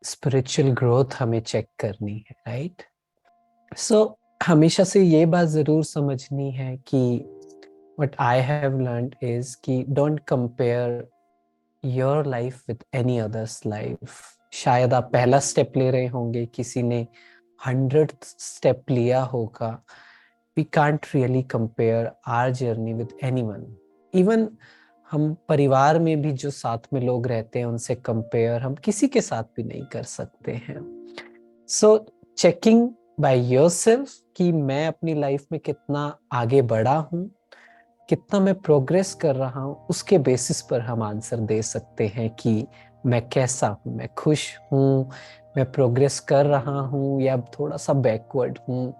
Spiritual growth हमें check करनी है, राइट? सो हमेशा से ये बात जरूर समझनी है कि what I have learned is कि don't compare your life with any others life. शायद आप पहला स्टेप ले रहे होंगे, किसी ने 100th स्टेप लिया होगा। We can't really compare our journey with anyone. Even हम परिवार में भी जो साथ में लोग रहते हैं उनसे कंपेयर हम किसी के साथ भी नहीं कर सकते हैं। सो चेकिंग बाय योरसेल्फ कि मैं अपनी लाइफ में कितना आगे बढ़ा हूँ, कितना मैं प्रोग्रेस कर रहा हूँ, उसके बेसिस पर हम आंसर दे सकते हैं कि मैं कैसा हूँ, मैं खुश हूँ, मैं प्रोग्रेस कर रहा हूँ या थोड़ा सा बैकवर्ड हूँ,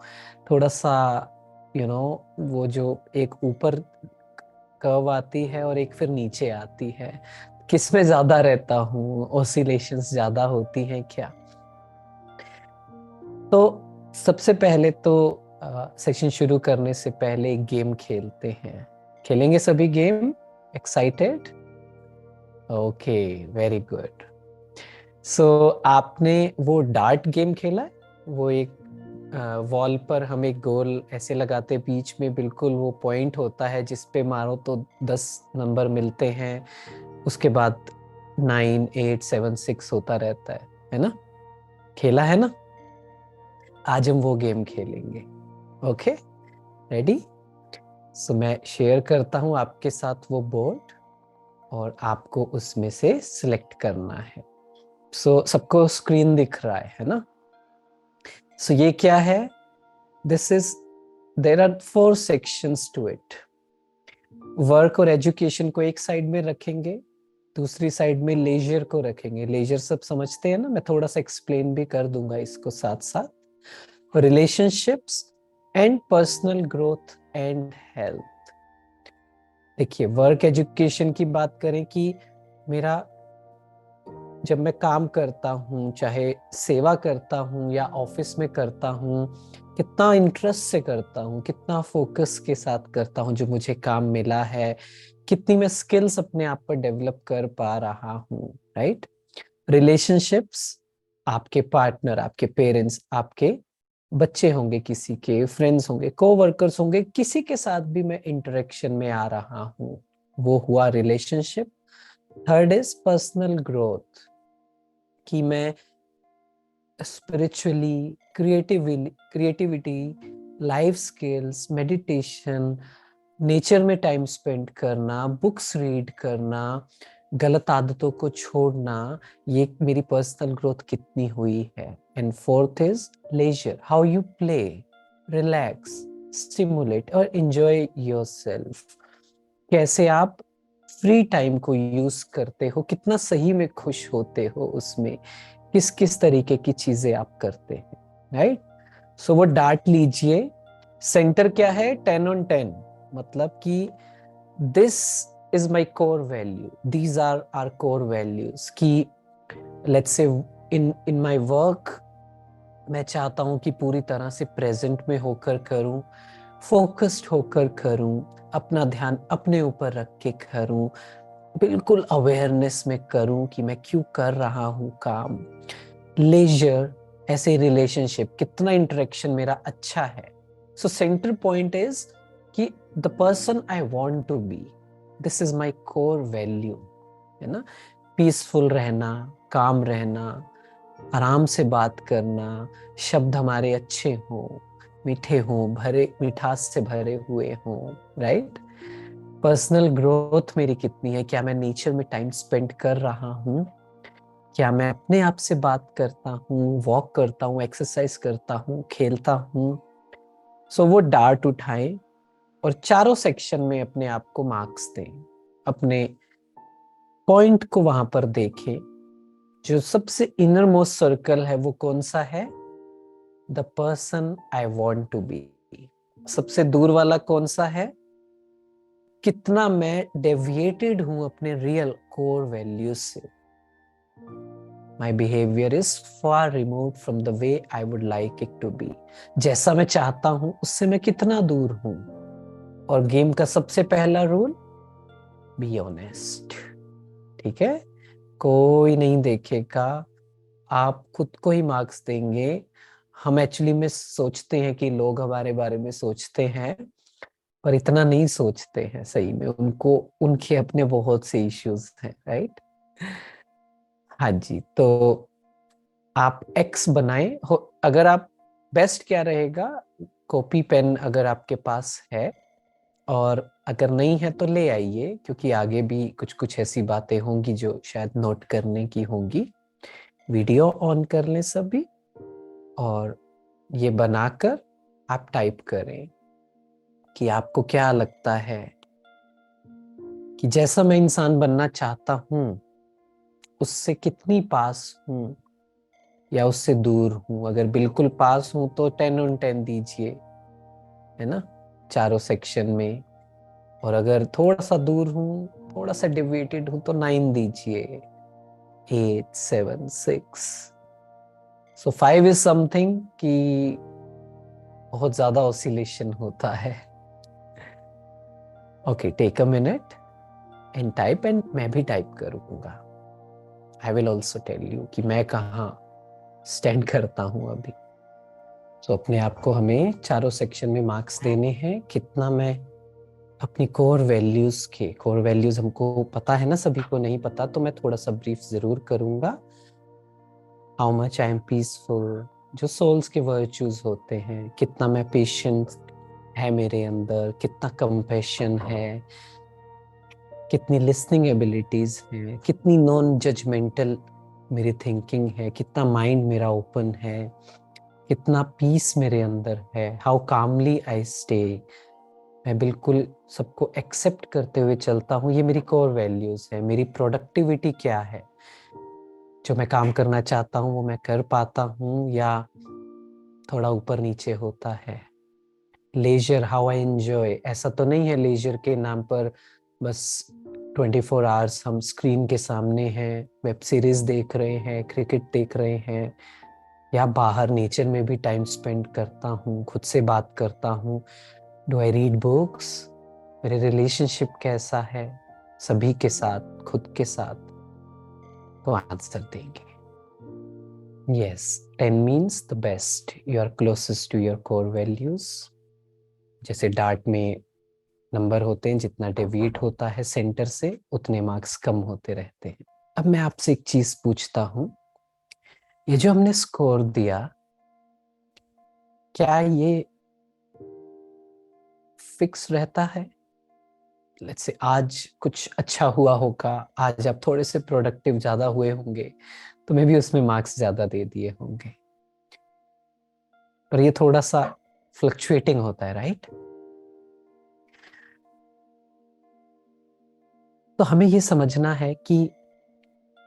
थोड़ा सा वो जो एक ऊपर कर्व आती है और एक फिर नीचे आती है, किस में ज्यादा रहता हूँ, ऑसिलेशंस ज्यादा होती हैं क्या। तो सबसे पहले तो सेशन शुरू करने से पहले एक गेम खेलते हैं। खेलेंगे सभी game? Excited? Okay, very good. So आपने वो डार्ट गेम खेला है? वो एक वॉल पर हम एक गोल ऐसे लगाते, बीच में बिल्कुल वो पॉइंट होता है जिस पे मारो तो 10 नंबर मिलते हैं, उसके बाद 9 8 7 6 होता रहता है ना? खेला है ना? आज हम वो गेम खेलेंगे। Okay, ready? सो मैं शेयर करता हूं आपके साथ वो बोर्ड और आपको उसमें से सिलेक्ट करना है। सो सबको स्क्रीन दिख रहा है ना? सो ये क्या है? This is, there are 4 sections to it. Work और एजुकेशन को एक साइड में रखेंगे, दूसरी साइड में लेजर को रखेंगे। लेजर सब समझते हैं ना? मैं थोड़ा सा एक्सप्लेन भी कर दूंगा इसको साथ साथ। Relationships and personal growth and health. देखिए, वर्क एजुकेशन की बात करें कि मेरा जब मैं काम करता हूँ, चाहे सेवा करता हूँ या ऑफिस में करता हूँ, कितना इंटरेस्ट से करता हूँ, कितना फोकस के साथ करता हूँ जो मुझे काम मिला है, कितनी मैं स्किल्स अपने आप पर डेवलप कर पा रहा हूँ, राइट? रिलेशनशिप्स, आपके पार्टनर, आपके पेरेंट्स, आपके बच्चे होंगे, किसी के फ्रेंड्स होंगे, कोवर्कर्स होंगे, किसी के साथ भी मैं इंटरेक्शन में आ रहा हूँ, वो हुआ relationship. Third is personal growth, कि मैं spiritually, creativity, life skills, meditation, nature में टाइम स्पेंड करना, बुक्स रीड करना, गलत आदतों को छोड़ना, ये मेरी पर्सनल ग्रोथ कितनी हुई है। And fourth is leisure, how you play, relax, stimulate और एंजॉय योरसेल्फ। कैसे आप फ्री टाइम को यूज करते हो, कितना सही में खुश होते हो उसमें, किस किस तरीके की चीजें आप करते हैं, राइट? सो वो डांट लीजिए। सेंटर क्या है? 10 on 10, मतलब कि this is my core value, these are our core values. कि लेट्स से इन इन माई वर्क मैं चाहता हूं कि पूरी तरह से प्रेजेंट में होकर करूं, फोकस्ड होकर करूं, अपना ध्यान अपने ऊपर रख के करूं, बिल्कुल अवेयरनेस में करूं कि मैं क्यों कर रहा हूं काम। लेजर, ऐसे रिलेशनशिप, कितना इंटरेक्शन मेरा अच्छा है। सो सेंटर पॉइंट इज कि the person I want to be, this is my core value, है ना? पीसफुल रहना, काम रहना, आराम से बात करना, शब्द हमारे अच्छे हों, मीठे हों, भरे मिठास से भरे हुए हों, राइट? पर्सनल ग्रोथ मेरी कितनी है? क्या मैं नेचर में टाइम स्पेंड कर रहा हूँ? क्या मैं अपने आप से बात करता हूँ, वॉक करता हूँ, एक्सरसाइज करता हूँ, खेलता हूँ? सो वो डार्ट उठाएं और चारों सेक्शन में अपने आप को मार्क्स दें, अपने पॉइंट को वहां पर देखें। जो सबसे इनर मोस्ट सर्कल है वो कौन सा है? The person I want to be. सबसे दूर वाला कौन सा है? कितना मैं डेविएटेड हूं अपने रियल कोर वैल्यूज से। My behavior is far removed from the way I would like it to be. जैसा मैं चाहता हूं उससे मैं कितना दूर हूं। और गेम का सबसे पहला रूल, बी ऑनेस्ट। ठीक है? कोई नहीं देखेगा आप खुद को ही मार्क्स देंगे। हम एक्चुअली में सोचते हैं कि लोग हमारे बारे में सोचते हैं, पर इतना नहीं सोचते हैं सही में। उनको उनके अपने बहुत से इश्यूज हैं, राइट? हाँ जी, तो आप एक्स बनाएं हो। अगर आप बेस्ट क्या रहेगा, कॉपी पेन अगर आपके पास है, और अगर नहीं है तो ले आइए, क्योंकि आगे भी कुछ कुछ ऐसी बातें होंगी जो शायद नोट करने की होंगी। वीडियो ऑन कर लें सभी, और ये बनाकर आप टाइप करें कि आपको क्या लगता है कि जैसा मैं इंसान बनना चाहता हूं उससे कितनी पास हूं या उससे दूर हूं। अगर बिल्कुल पास हूं तो 10/10 दीजिए, है ना, चारों सेक्शन में। और अगर थोड़ा सा दूर हूं, थोड़ा सा डिविएटेड हूं, तो 9 दीजिए। 8, 7, 6। सो 5 इज समथिंग कि बहुत ज्यादा ऑसिलेशन होता है। Okay, take a minute and type, and मैं भी टाइप करूंगा। I will also tell you कि मैं कहाँ स्टैंड करता हूँ अभी। तो अपने आप को हमें चारों सेक्शन में मार्क्स देने हैं। कितना मैं अपनी कोर वैल्यूज हमको पता है ना, सभी को नहीं पता, तो मैं थोड़ा सा ब्रीफ जरूर करूंगा। How much I am peaceful, जो सोल्स के वर्च्यूज होते हैं। कितना मैं पेशेंस है मेरे अंदर, कितना कंपैशन है, कितनी लिसनिंग एबिलिटीज हैं, कितनी नॉन जजमेंटल मेरी थिंकिंग है, कितना माइंड मेरा ओपन है, कितना पीस मेरे अंदर है, हाउ कामली आई स्टे। मैं बिल्कुल सबको एक्सेप्ट करते हुए चलता हूँ। ये मेरी कोर वैल्यूज है। मेरी प्रोडक्टिविटी क्या है, जो मैं काम करना चाहता हूँ वो मैं कर पाता हूँ या थोड़ा ऊपर नीचे होता है। Leisure, how I enjoy. ऐसा तो नहीं है लेजर के नाम पर बस 24 आवर्स हम स्क्रीन के सामने हैं, वेब सीरीज देख रहे हैं, क्रिकेट देख रहे हैं, या बाहर नेचर में भी टाइम स्पेंड करता हूँ, खुद से बात करता हूँ। Do I read books? मेरे रिलेशनशिप कैसा है सभी के साथ, खुद के साथ? तो आंसर देंगे yes. 10 means the best, you are closest to your core values. जैसे डार्ट में नंबर होते हैं, जितना डेविएट होता है सेंटर से उतने मार्क्स कम होते रहते हैं। अब मैं आपसे एक चीज पूछता हूँ, ये जो हमने स्कोर दिया, क्या ये फिक्स रहता है? लेट्स से आज कुछ अच्छा हुआ होगा, आज आप थोड़े से प्रोडक्टिव ज्यादा हुए होंगे, तो मैं भी उसमें मार्क्स ज्यादा दे दिए होंगे। पर ये थोड़ा सा फ्लक्चुएटिंग होता है, राइट? तो हमें ये समझना है कि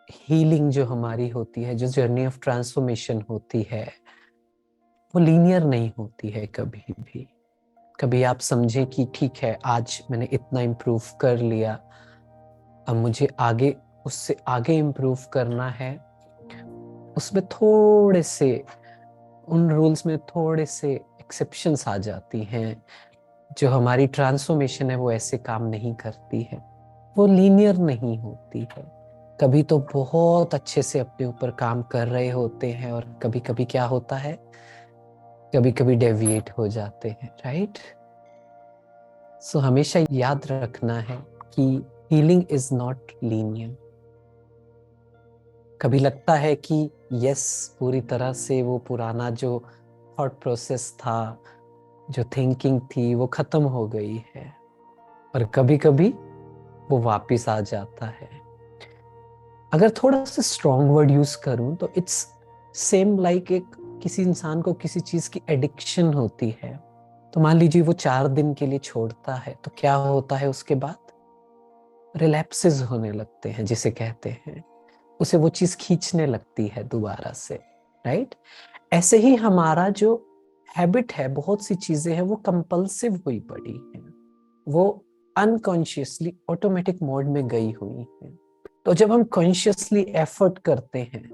हीलिंग जो हमारी होती है, जो जर्नी ऑफ ट्रांसफॉर्मेशन होती है, वो लीनियर नहीं होती है कभी भी। कभी आप समझें कि ठीक है, आज मैंने इतना इम्प्रूव कर लिया, अब मुझे आगे उससे आगे इम्प्रूव करना है। उसमें थोड़े से, उन रूल्स में थोड़े से एक्सेप्शंस आ जाती हैं। जो हमारी ट्रांसफॉर्मेशन है वो ऐसे काम नहीं करती है, वो लीनियर नहीं होती है। कभी तो बहुत अच्छे से अपने ऊपर काम कर रहे होते हैं, और कभी कभी क्या होता है, कभी कभी डेविएट हो जाते हैं, राइट? सो हमेशा याद रखना है कि हीलिंग इज नॉट लीनियर। कभी लगता है कि यस, पूरी तरह से वो पुराना जो थॉट प्रोसेस था, जो थिंकिंग थी, वो खत्म हो गई है। पर कभी कभी वो वापस आ जाता है। अगर थोड़ा सा स्ट्रॉन्ग वर्ड यूज करूं तो इट्स सेम लाइक एक किसी इंसान को किसी चीज की एडिक्शन होती है। तो मान लीजिए वो 4 दिन के लिए छोड़ता है, तो क्या होता है उसके बाद? रिलैप्सेस होने लगते हैं, जिसे कहते हैं। उसे वो चीज खींचने लगती है दोबारा से, राइट? ऐसे ही हमारा जो हैबिट है, बहुत सी चीजें हैं वो कंपल्सिव हुई पड़ी हैं, वो अनकॉन्शियसली ऑटोमेटिक मोड में गई हुई हैं। तो जब हम कॉन्शियसली एफर्ट करते हैं,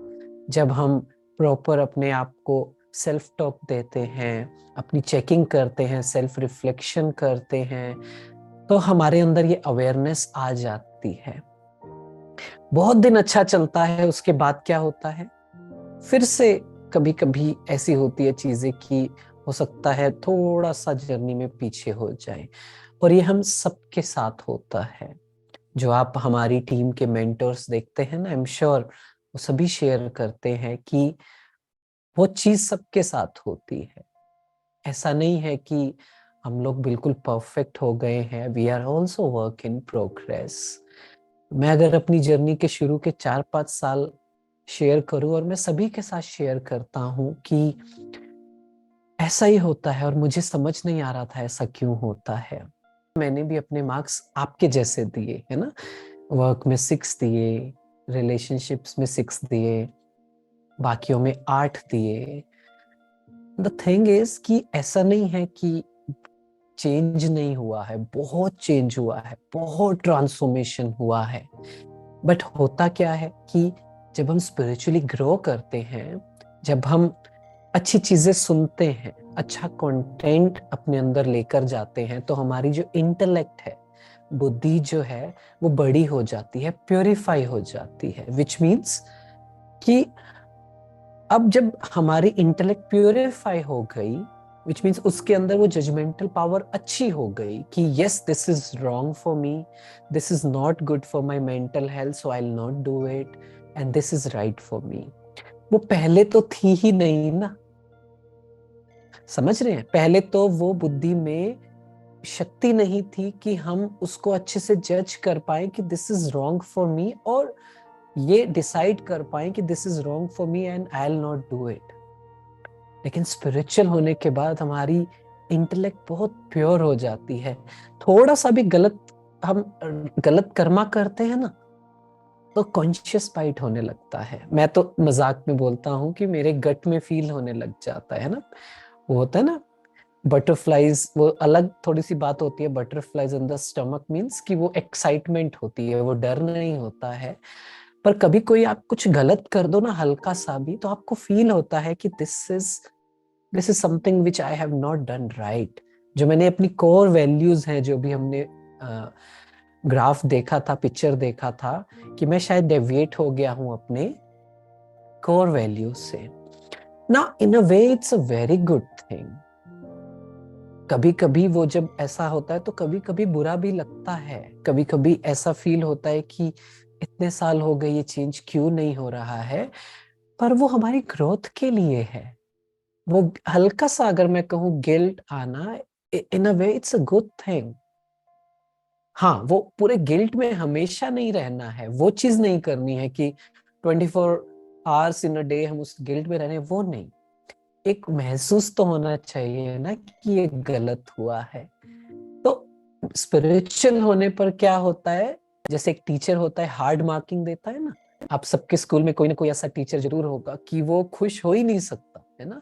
जब हम प्रॉपर अपने आप को सेल्फ टॉक देते हैं, अपनी चेकिंग करते हैं, सेल्फ रिफ्लेक्शन करते हैं, तो हमारे अंदर ये अवेयरनेस आ जाती है। बहुत दिन अच्छा चलता है, उसके बाद क्या होता है? फिर से कभी कभी ऐसी होती है चीजें कि हो सकता है थोड़ा सा जर्नी में पीछे हो जाए, और ये हम सबके साथ होता है। जो आप हमारी टीम के मेंटर्स देखते हैं ना, आई एम श्योर वो सभी शेयर करते हैं कि वो चीज सबके साथ होती है। ऐसा नहीं है कि हम लोग बिल्कुल परफेक्ट हो गए हैं, we are also work in progress. मैं अगर अपनी जर्नी के शुरू के 4-5 साल शेयर करूं, और मैं सभी के साथ शेयर करता हूं कि ऐसा ही होता है, और मुझे समझ नहीं आ रहा था ऐसा क्यों होता है। मैंने भी अपने मार्क्स आपके जैसे दिए है ना, वर्क में 6 दिए, रिलेशनशिप्स में 6 दिए, बाकियों में 8 दिए। द थिंग इज कि ऐसा नहीं है कि चेंज नहीं हुआ है, बहुत चेंज हुआ है, बहुत ट्रांसफॉर्मेशन हुआ है। बट होता क्या है कि जब हम स्पिरिचुअली ग्रो करते हैं, जब हम अच्छी चीजें सुनते हैं, अच्छा कंटेंट अपने अंदर लेकर जाते हैं, तो हमारी जो इंटेलेक्ट है, बुद्धि जो है, वो बड़ी हो जाती है, प्योरीफाई हो जाती है। विच मीन्स कि अब जब हमारी इंटेलेक्ट प्योरीफाई हो गई, विच मीन्स उसके अंदर वो जजमेंटल पावर अच्छी हो गई कि yes this is wrong for me, this is not good for my mental health, so I will not do it, and this is right for me. वो पहले तो थी ही नहीं ना, समझ रहे हैं? पहले तो वो बुद्धि में शक्ति नहीं थी कि हम उसको अच्छे से जज कर पाए कि this is wrong for me, और ये डिसाइड कर पाए कि this is wrong for me and I will not do it. लेकिन स्पिरिचुअल होने के बाद हमारी इंटेलेक्ट बहुत प्योर हो जाती है। थोड़ा सा भी हम गलत कर्मा करते हैं ना, तो कॉन्शियस बाइट होने लगता है। मैं तो मजाक में बोलता हूँ कि मेरे गट में फील होने लग जाता है ना, वो होता है ना बटरफ्लाईज, वो अलग थोड़ी सी बात होती है। Butterflies in the stomach means कि वो एक्साइटमेंट होती है, वो डर नहीं होता है। पर कभी कोई आप कुछ गलत कर दो ना, हल्का सा भी, तो आपको फील होता है कि this is something which I have not done right. जो मैंने अपनी कोर वैल्यूज हैं, जो भी हमने ग्राफ देखा था, पिक्चर देखा था, कि मैं शायद डेविएट हो गया हूं अपने कोर वैल्यूज से ना। In a way it's a very good thing. कभी कभी वो जब ऐसा होता है तो कभी कभी बुरा भी लगता है, कभी कभी ऐसा फील होता है कि इतने साल हो गए, ये चेंज क्यों नहीं हो रहा है। पर वो हमारी ग्रोथ के लिए है। वो हल्का सा अगर मैं कहूँ गिल्ट आना, in a way it's a good thing. हाँ, वो पूरे गिल्ट में हमेशा नहीं रहना है, वो चीज नहीं करनी है कि 24 आवर्स इन अ डे हम उस गिल्ट में रहने, वो नहीं। एक महसूस तो होना चाहिए ना कि ये गलत हुआ है। तो स्पिरिचुअल होने पर क्या होता है, जैसे एक टीचर होता है हार्ड मार्किंग देता है ना, आप सबके स्कूल में कोई ना कोई ऐसा टीचर जरूर होगा कि वो खुश हो ही नहीं सकता है ना।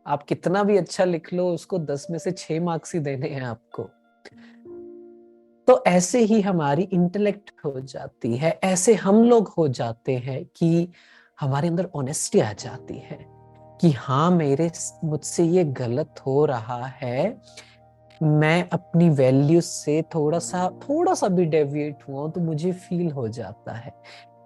आप कितना भी अच्छा लिख लो, उसको 10 में से 6 मार्क्स ही देने हैं आपको। तो ऐसे ही हमारी इंटेलेक्ट हो जाती है, ऐसे हम लोग हो जाते हैं कि हमारे अंदर ऑनेस्टी आ जाती है कि हाँ, मुझसे ये गलत हो रहा है। मैं अपनी वैल्यू से थोड़ा सा भी डेविएट हुआ हूं तो मुझे फील हो जाता है।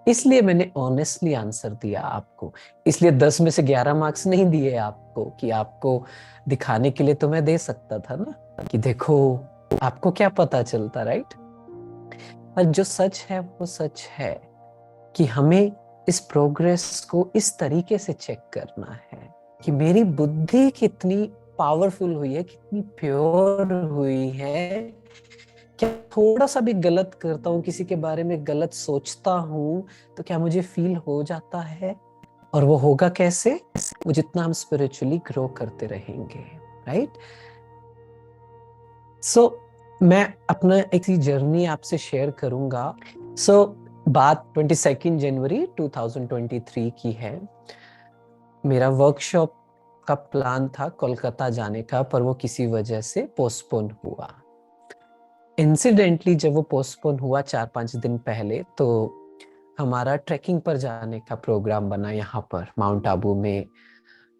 इसलिए मैंने ऑनेस्टली आंसर दिया आपको। इसलिए 10 में से 11 मार्क्स नहीं दिए आपको कि आपको दिखाने के लिए, तो मैं दे सकता था ना कि देखो, आपको क्या पता चलता, राइट? पर जो सच है वो सच है कि हमें इस प्रोग्रेस को इस तरीके से चेक करना है कि मेरी बुद्धि कितनी पावरफुल हुई है, कितनी प्योर हुई है। क्या थोड़ा सा भी गलत करता हूँ, किसी के बारे में गलत सोचता हूँ, तो क्या मुझे फील हो जाता है? और वो होगा कैसे? वो जितना हम स्पिरिचुअली ग्रो करते रहेंगे, राइट? सो मैं अपना एक जर्नी आपसे शेयर करूंगा। सो बात 22 जनवरी 2023 की है। मेरा वर्कशॉप का प्लान था कोलकाता जाने का, पर वो किसी वजह से पोस्टपोन हुआ। इंसिडेंटली जब वो पोस्टपोन हुआ 4-5 दिन पहले, तो हमारा ट्रैकिंग पर जाने का प्रोग्राम बना। यहाँ पर माउंट आबू में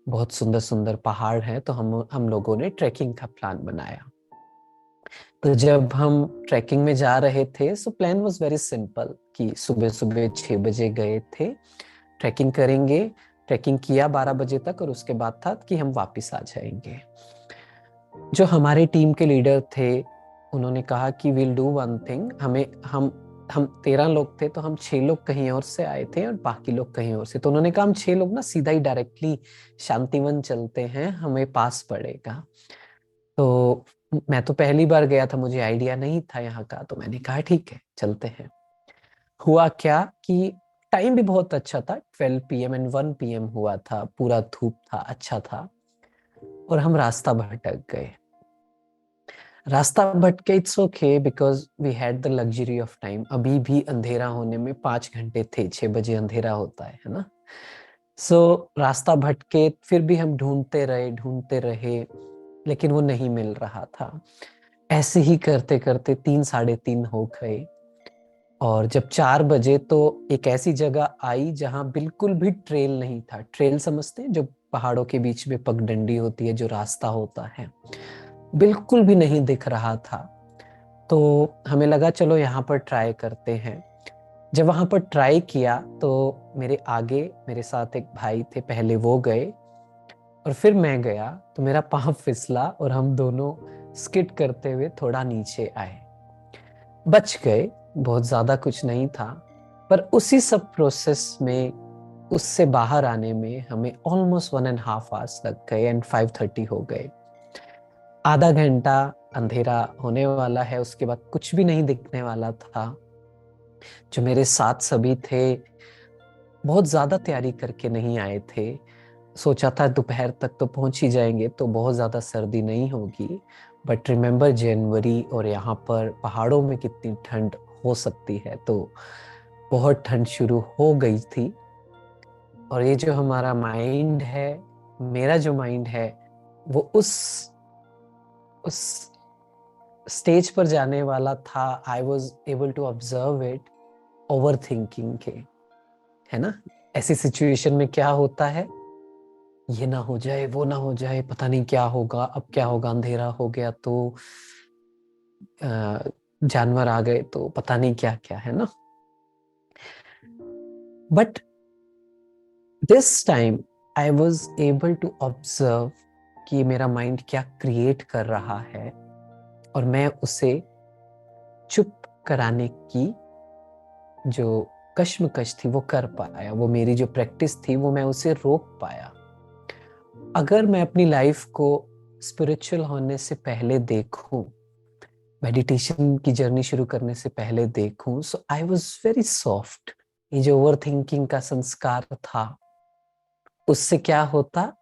बहुत सुंदर सुंदर पहाड़ हैं, तो हम लोगों ने ट्रैकिंग का प्लान बनाया। तो जब हम ट्रैकिंग में जा रहे थे, so plan was very simple कि सुबह सुबह 6 बजे गए थे, ट्रैकिंग करेंगे, ट्रैकिंग किया 12 बजे तक और उसके बाद था कि हम वापस आ जाएंगे। जो हमारे टीम के लीडर थे उन्होंने कहा कि विल डू वन थिंग, हमें हम 13 लोग थे तो हम 6 लोग कहीं और से आए थे और बाकी लोग कहीं और से, तो उन्होंने कहा हम 6 लोग ना सीधा ही डायरेक्टली शांतिवन चलते हैं, हमें पास पड़ेगा। तो मैं तो पहली बार गया था, मुझे आइडिया नहीं था यहाँ का, तो मैंने कहा ठीक है चलते हैं। हुआ क्या कि टाइम भी बहुत अच्छा था, 12 PM एंड 1 PM हुआ था, पूरा धूप था, अच्छा था, और हम रास्ता भटक गए। रास्ता भटके, it's okay because we had the luxury of time, अभी भी अंधेरा होने में 5 घंटे थे, 6 बजे अंधेरा होता है ना। सो रास्ता भटके, फिर भी हम ढूंढते रहे, लेकिन वो नहीं मिल रहा था। ऐसे ही करते करते 3 साढ़े 3 हो गए, और जब 4 बजे तो एक ऐसी जगह आई जहां बिल्कुल भी ट्रेल नहीं था। ट्रेल समझते हैं, जो पहाड़ों के बीच में पगडंडी होती है, जो रास्ता होता है, बिल्कुल भी नहीं दिख रहा था। तो हमें लगा चलो यहाँ पर ट्राई करते हैं। जब वहां पर ट्राई किया तो मेरे आगे मेरे साथ एक भाई थे, पहले वो गए और फिर मैं गया, तो मेरा पाँव फिसला और हम दोनों स्किड करते हुए थोड़ा नीचे आए। बच गए, बहुत ज्यादा कुछ नहीं था, पर उसी सब प्रोसेस में, उससे बाहर आने में हमें ऑलमोस्ट 1.5 आवर्स लग गए एंड 5:30 हो गए। आधा घंटा अंधेरा होने वाला है, उसके बाद कुछ भी नहीं दिखने वाला था। जो मेरे साथ सभी थे बहुत ज्यादा तैयारी करके नहीं आए थे, सोचा था दोपहर तक तो पहुंच ही जाएंगे तो बहुत ज्यादा सर्दी नहीं होगी, बट रिमेम्बर जनवरी और यहाँ पर पहाड़ों में कितनी ठंड हो सकती है, तो बहुत ठंड शुरू हो गई थी। और ये जो हमारा माइंड है, मेरा जो माइंड है, वो उस स्टेज पर जाने वाला था। I was able to observe it, over thinking के, है ना। ऐसी सिचुएशन में क्या होता है, ये ना हो जाए, वो ना हो जाए, पता नहीं क्या होगा, अब क्या होगा, अंधेरा हो गया तो जानवर आ गए तो पता नहीं क्या क्या, है ना। But this time I was able to observe कि मेरा माइंड क्या क्रिएट कर रहा है, और मैं उसे चुप कराने की जो कश्मकश थी वो कर पाया। वो मेरी जो प्रैक्टिस थी वो मैं उसे रोक पाया। अगर मैं अपनी लाइफ को स्पिरिचुअल होने से पहले देखूं, मेडिटेशन की जर्नी शुरू करने से पहले देखूं, सो आई वाज वेरी सॉफ्ट। ये जो ओवर थिंकिंग का संस्कार था, उससे क्या होता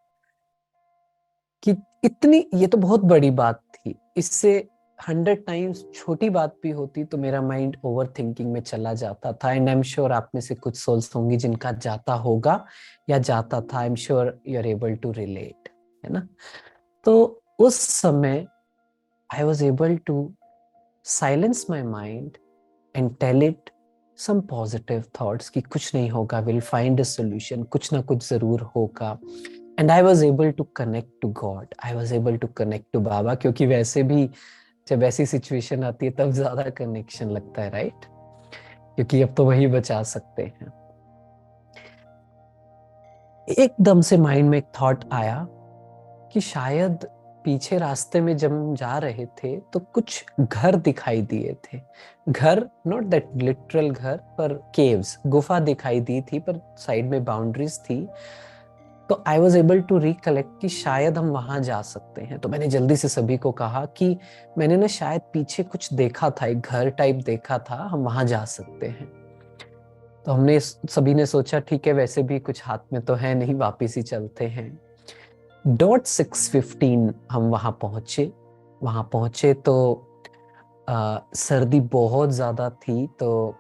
कि इतनी, ये तो बहुत बड़ी बात थी, इससे 100 टाइम्स छोटी बात भी होती तो मेरा माइंड ओवर थिंकिंग में चला जाता था। एंड आई एम श्योर आप में से कुछ सोल्स होंगी जिनका जाता होगा या जाता था। I am sure you are able to relate, है ना। तो उस समय I was able to silence my mind and tell it some positive thoughts कि कुछ नहीं होगा, विल फाइंड अ सोल्यूशन, कुछ ना कुछ जरूर होगा। And I was able to connect to God, I was able to connect to Baba, क्योंकि वैसे भी जब ऐसी सिचुएशन आती है तब ज्यादा कनेक्शन लगता है, राइट, क्योंकि अब तो वही बचा सकते हैं। एकदम से माइंड में एक थॉट आया कि शायद पीछे रास्ते में जब हम जा रहे थे तो कुछ घर दिखाई दिए थे। घर, नॉट दैट लिटरल घर, पर केव्स, गुफा दिखाई दी थी, पर साइड में बाउंड्रीज थी। तो I was able to recollect कि शायद हम वहां जा सकते हैं। तो मैंने जल्दी से सभी को कहा कि मैंने ना शायद पीछे कुछ देखा था, एक घर टाइप देखा था, हम वहां जा सकते हैं। तो हमने सभी ने सोचा ठीक है, वैसे भी कुछ हाथ में तो है नहीं, वापिस ही चलते हैं। डॉट 6:15 हम वहां पहुंचे तो सर्दी बहुत ज्यादा थी, तो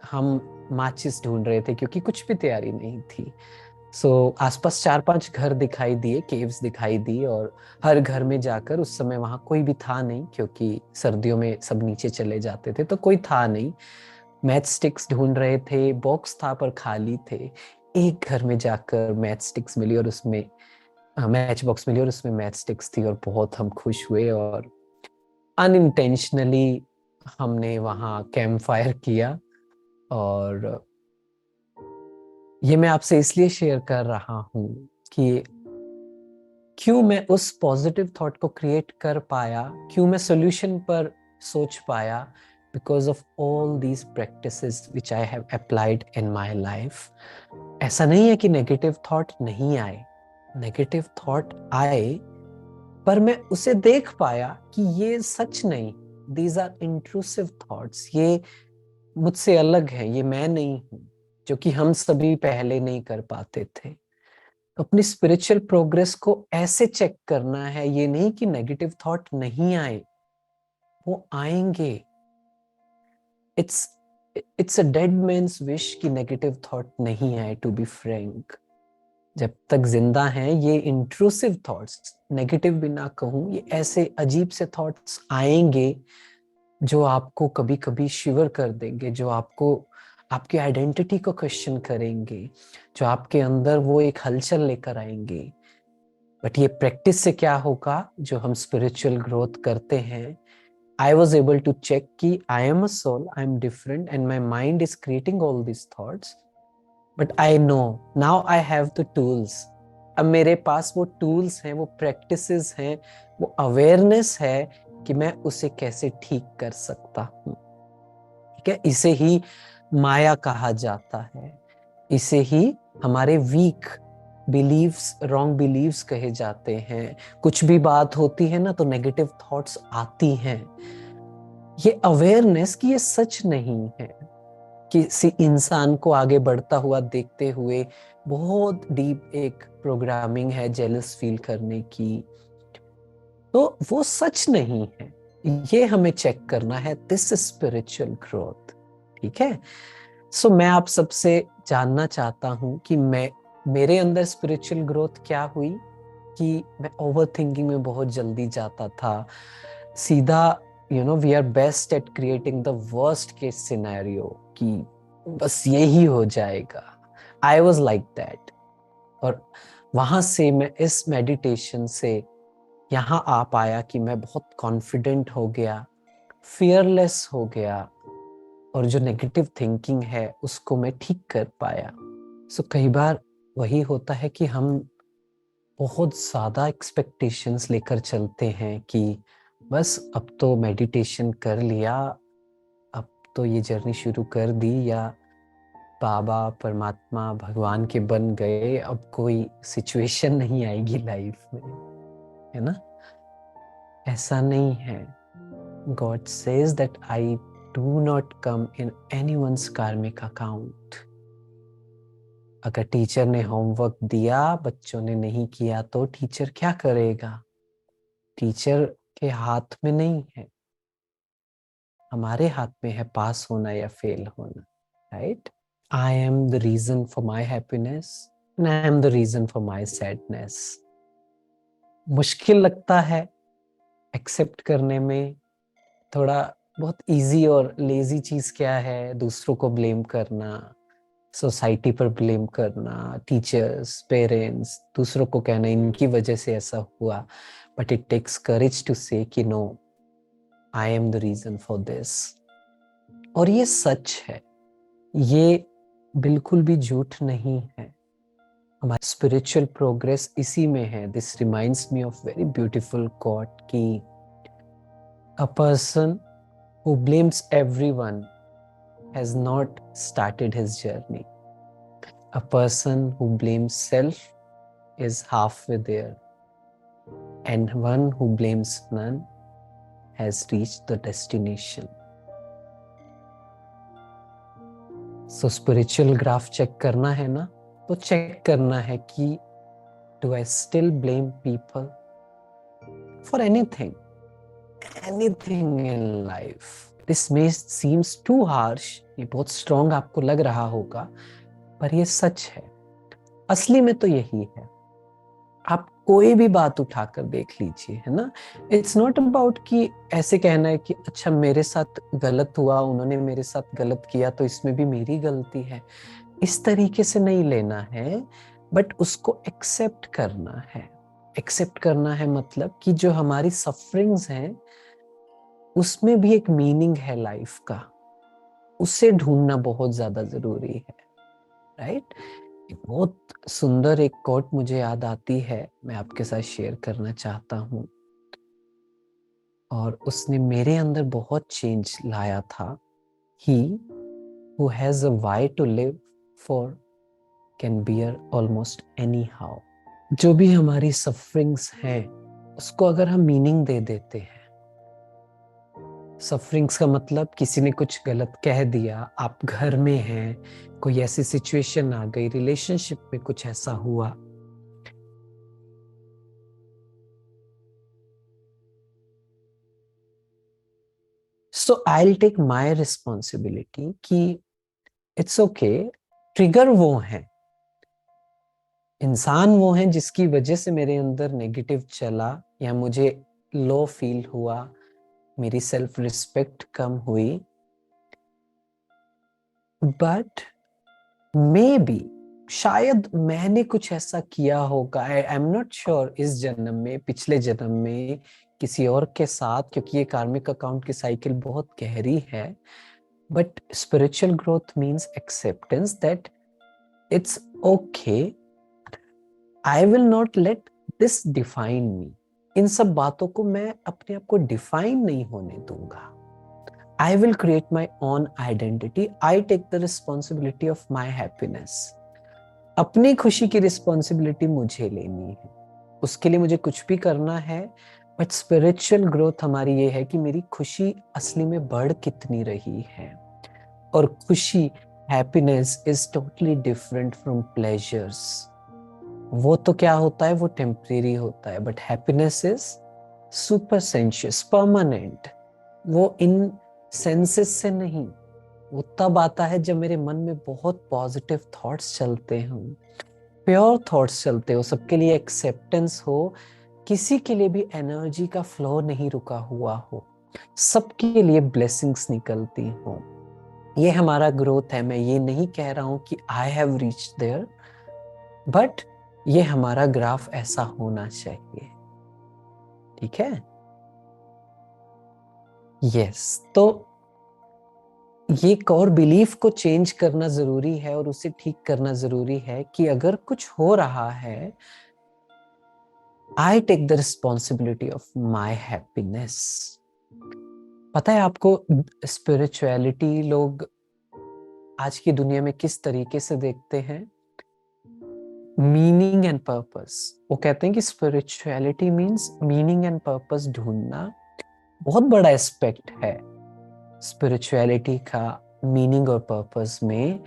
हम माचिस ढूंढ रहे थे क्योंकि कुछ भी तैयारी नहीं थी। आसपास 4-5 घर दिखाई दिए, केव्स दिखाई दी, और हर घर में जाकर, उस समय वहां कोई भी था नहीं क्योंकि सर्दियों में सब नीचे चले जाते थे, तो कोई था नहीं। मैच स्टिक्स ढूंढ रहे थे, बॉक्स था पर खाली थे। एक घर में जाकर मैच स्टिक्स मिली और उसमें मैच बॉक्स मिली और उसमें मैच स्टिक्स थी, और बहुत हम खुश हुए, और अनइंटेंशनली हमने वहां कैंप फायर किया। और ये मैं आपसे इसलिए शेयर कर रहा हूं कि क्यों मैं उस पॉजिटिव थॉट को क्रिएट कर पाया, क्यों मैं सोल्यूशन पर सोच पाया, because of all these practices which I have applied in my life. ऐसा नहीं है कि नेगेटिव थॉट नहीं आए, नेगेटिव थॉट आए, पर मैं उसे देख पाया कि ये सच नहीं, दीज आर इंट्रूसिव थॉट्स, ये मुझसे अलग है, ये मैं नहीं हूं, जो कि हम सभी पहले नहीं कर पाते थे। तो अपनी स्पिरिचुअल प्रोग्रेस को ऐसे चेक करना है, ये नहीं कि नेगेटिव थॉट नहीं आए, वो आएंगे। It's it's a dead man's wish कि नेगेटिव थॉट नहीं आए, टू बी फ्रैंक। जब तक जिंदा हैं ये इंट्रूसिव थॉट्स, नेगेटिव भी ना कहूं, ये ऐसे अजीब से थॉट्स आएंगे जो आपको कभी कभी शिवर कर देंगे, जो आपको आपकी आइडेंटिटी को क्वेश्चन करेंगे, जो आपके अंदर वो एक हलचल लेकर आएंगे। बट ये प्रैक्टिस से क्या होगा, जो हम स्पिरिचुअल ग्रोथ करते हैं, I was able to check कि I am a soul, I am different and my mind is creating all this thoughts, but I know now I have the tools. अब मेरे पास वो टूल्स हैं, वो practices हैं, वो अवेयरनेस है कि मैं उसे कैसे ठीक कर सकता हूँ। ठीक है, इसे ही माया कहा जाता है, इसे ही हमारे वीक बिलीव्स, रॉन्ग बिलीव्स कहे जाते हैं। कुछ भी बात होती है ना तो नेगेटिव थॉट्स आती हैं। ये अवेयरनेस कि ये सच नहीं है, किसी इंसान को आगे बढ़ता हुआ देखते हुए बहुत डीप एक प्रोग्रामिंग है जेलस फील करने की, तो वो सच नहीं है। ये हमें चेक करना है, दिस इज स्पिरिचुअल ग्रोथ। ठीक है, सो मैं आप सबसे जानना चाहता हूं कि मेरे अंदर स्पिरिचुअल ग्रोथ क्या हुई, कि मैं ओवर थिंकिंग में बहुत जल्दी जाता था, सीधा we are best at creating the worst case scenario, कि बस यही हो जाएगा। I was like that. और वहां से मैं इस मेडिटेशन से यहाँ आ पाया कि मैं बहुत कॉन्फिडेंट हो गया, फियरलेस हो गया, और जो नेगेटिव थिंकिंग है उसको मैं ठीक कर पाया। सो कई बार वही होता है कि हम बहुत ज़्यादा एक्सपेक्टेशंस लेकर चलते हैं कि बस अब तो मेडिटेशन कर लिया, अब तो ये जर्नी शुरू कर दी, या बाबा परमात्मा भगवान के बन गए, अब कोई सिचुएशन नहीं आएगी लाइफ में, है ना। ऐसा नहीं है। God says that I do not come in anyone's कार्मिक अकाउंट। अगर टीचर ने होमवर्क दिया, बच्चों ने नहीं किया, तो टीचर क्या करेगा? टीचर के हाथ में नहीं है, हमारे हाथ में है पास होना या फेल होना, right. I am the reason for my happiness and I am the reason for my sadness. मुश्किल लगता है एक्सेप्ट करने में, थोड़ा बहुत इजी और लेजी चीज क्या है, दूसरों को ब्लेम करना, सोसाइटी पर ब्लेम करना, टीचर्स, पेरेंट्स, दूसरों को कहना इनकी वजह से ऐसा हुआ। But it takes courage to say कि no, I am the reason for this. और ये सच है, ये बिल्कुल भी झूठ नहीं है। हमारी स्पिरिचुअल प्रोग्रेस इसी में है। This reminds me of very beautiful quote कि a person who blames everyone has not started his journey. A person who blames self is halfway there, and one who blames none has reached the destination. So spiritual graph check करना है ना, तो check करना है कि do I still blame people for anything in life? This may seems too harsh, ये बहुत strong आपको लग रहा होगा, पर ये सच है। असली में तो यही है। आप कोई भी बात उठाकर देख लीजिए, है ना। इट्स नॉट अबाउट कि ऐसे कहना है कि अच्छा मेरे साथ गलत हुआ, उन्होंने मेरे साथ गलत किया तो इसमें भी मेरी गलती है, इस तरीके से नहीं लेना है। बट उसको एक्सेप्ट करना है। एक्सेप्ट करना है मतलब कि जो हमारी सफरिंग्स हैं उसमें भी एक मीनिंग है लाइफ का, उसे ढूंढना बहुत ज्यादा जरूरी है, राइट। बहुत सुंदर एक कोट मुझे याद आती है, मैं आपके साथ शेयर करना चाहता हूँ, और उसने मेरे अंदर बहुत चेंज लाया था। He who has a why to live for can bear almost anyhow. जो भी हमारी सफरिंग्स हैं उसको अगर हम मीनिंग दे देते हैं, सफरिंग्स का मतलब किसी ने कुछ गलत कह दिया, आप घर में हैं, कोई ऐसी सिचुएशन आ गई, रिलेशनशिप में कुछ ऐसा हुआ, so I will take my responsibility कि इट्स ओके। ट्रिगर वो है, इंसान वो है जिसकी वजह से मेरे अंदर नेगेटिव चला या मुझे लो फील हुआ, मेरी सेल्फ रिस्पेक्ट कम हुई, बट मे बी शायद मैंने कुछ ऐसा किया होगा, आई एम नॉट श्योर, इस जन्म में, पिछले जन्म में, किसी और के साथ, क्योंकि ये कार्मिक अकाउंट की साइकिल बहुत गहरी है। But spiritual growth means acceptance that it's okay, I will not let this define me. इन सब बातों को मैं अपने आप को डिफाइन नहीं होने दूंगा। I will create my own identity. I take the responsibility of my happiness. अपनी खुशी की रिस्पॉन्सिबिलिटी मुझे लेनी है, उसके लिए मुझे कुछ भी करना है। बट स्पिरिचुअल ग्रोथ हमारी ये है कि मेरी खुशी असली में बढ़ कितनी रही है, और खुशी, happiness is totally different from pleasures. वो तो क्या होता है, वो टेम्परेरी होता है, but happiness is super sensuous, permanent. वो इन सेंसेस से नहीं, वो तब आता है जब मेरे मन में बहुत पॉजिटिव थॉट्स चलते हों, प्योर थॉट्स चलते हो, सबके लिए एक्सेप्टेंस हो, किसी के लिए भी एनर्जी का फ्लो नहीं रुका हुआ हो, सबके लिए ब्लेसिंग्स निकलती हो। ये हमारा ग्रोथ है। मैं ये नहीं कह रहा हूं कि I have reached there, but ये हमारा ग्राफ ऐसा होना चाहिए। ठीक है? यस। तो ये कोर बिलीफ को चेंज करना जरूरी है और उसे ठीक करना जरूरी है कि अगर कुछ हो रहा है, I take the responsibility of my happiness. पता है आपको, स्पिरिचुअलिटी लोग आज की दुनिया में किस तरीके से देखते हैं? Meaning and purpose. वो कहते हैं कि spirituality means meaning and purpose ढूंढना। बहुत बड़ा एस्पेक्ट है स्पिरिचुअलिटी का, मीनिंग और पर्पस में,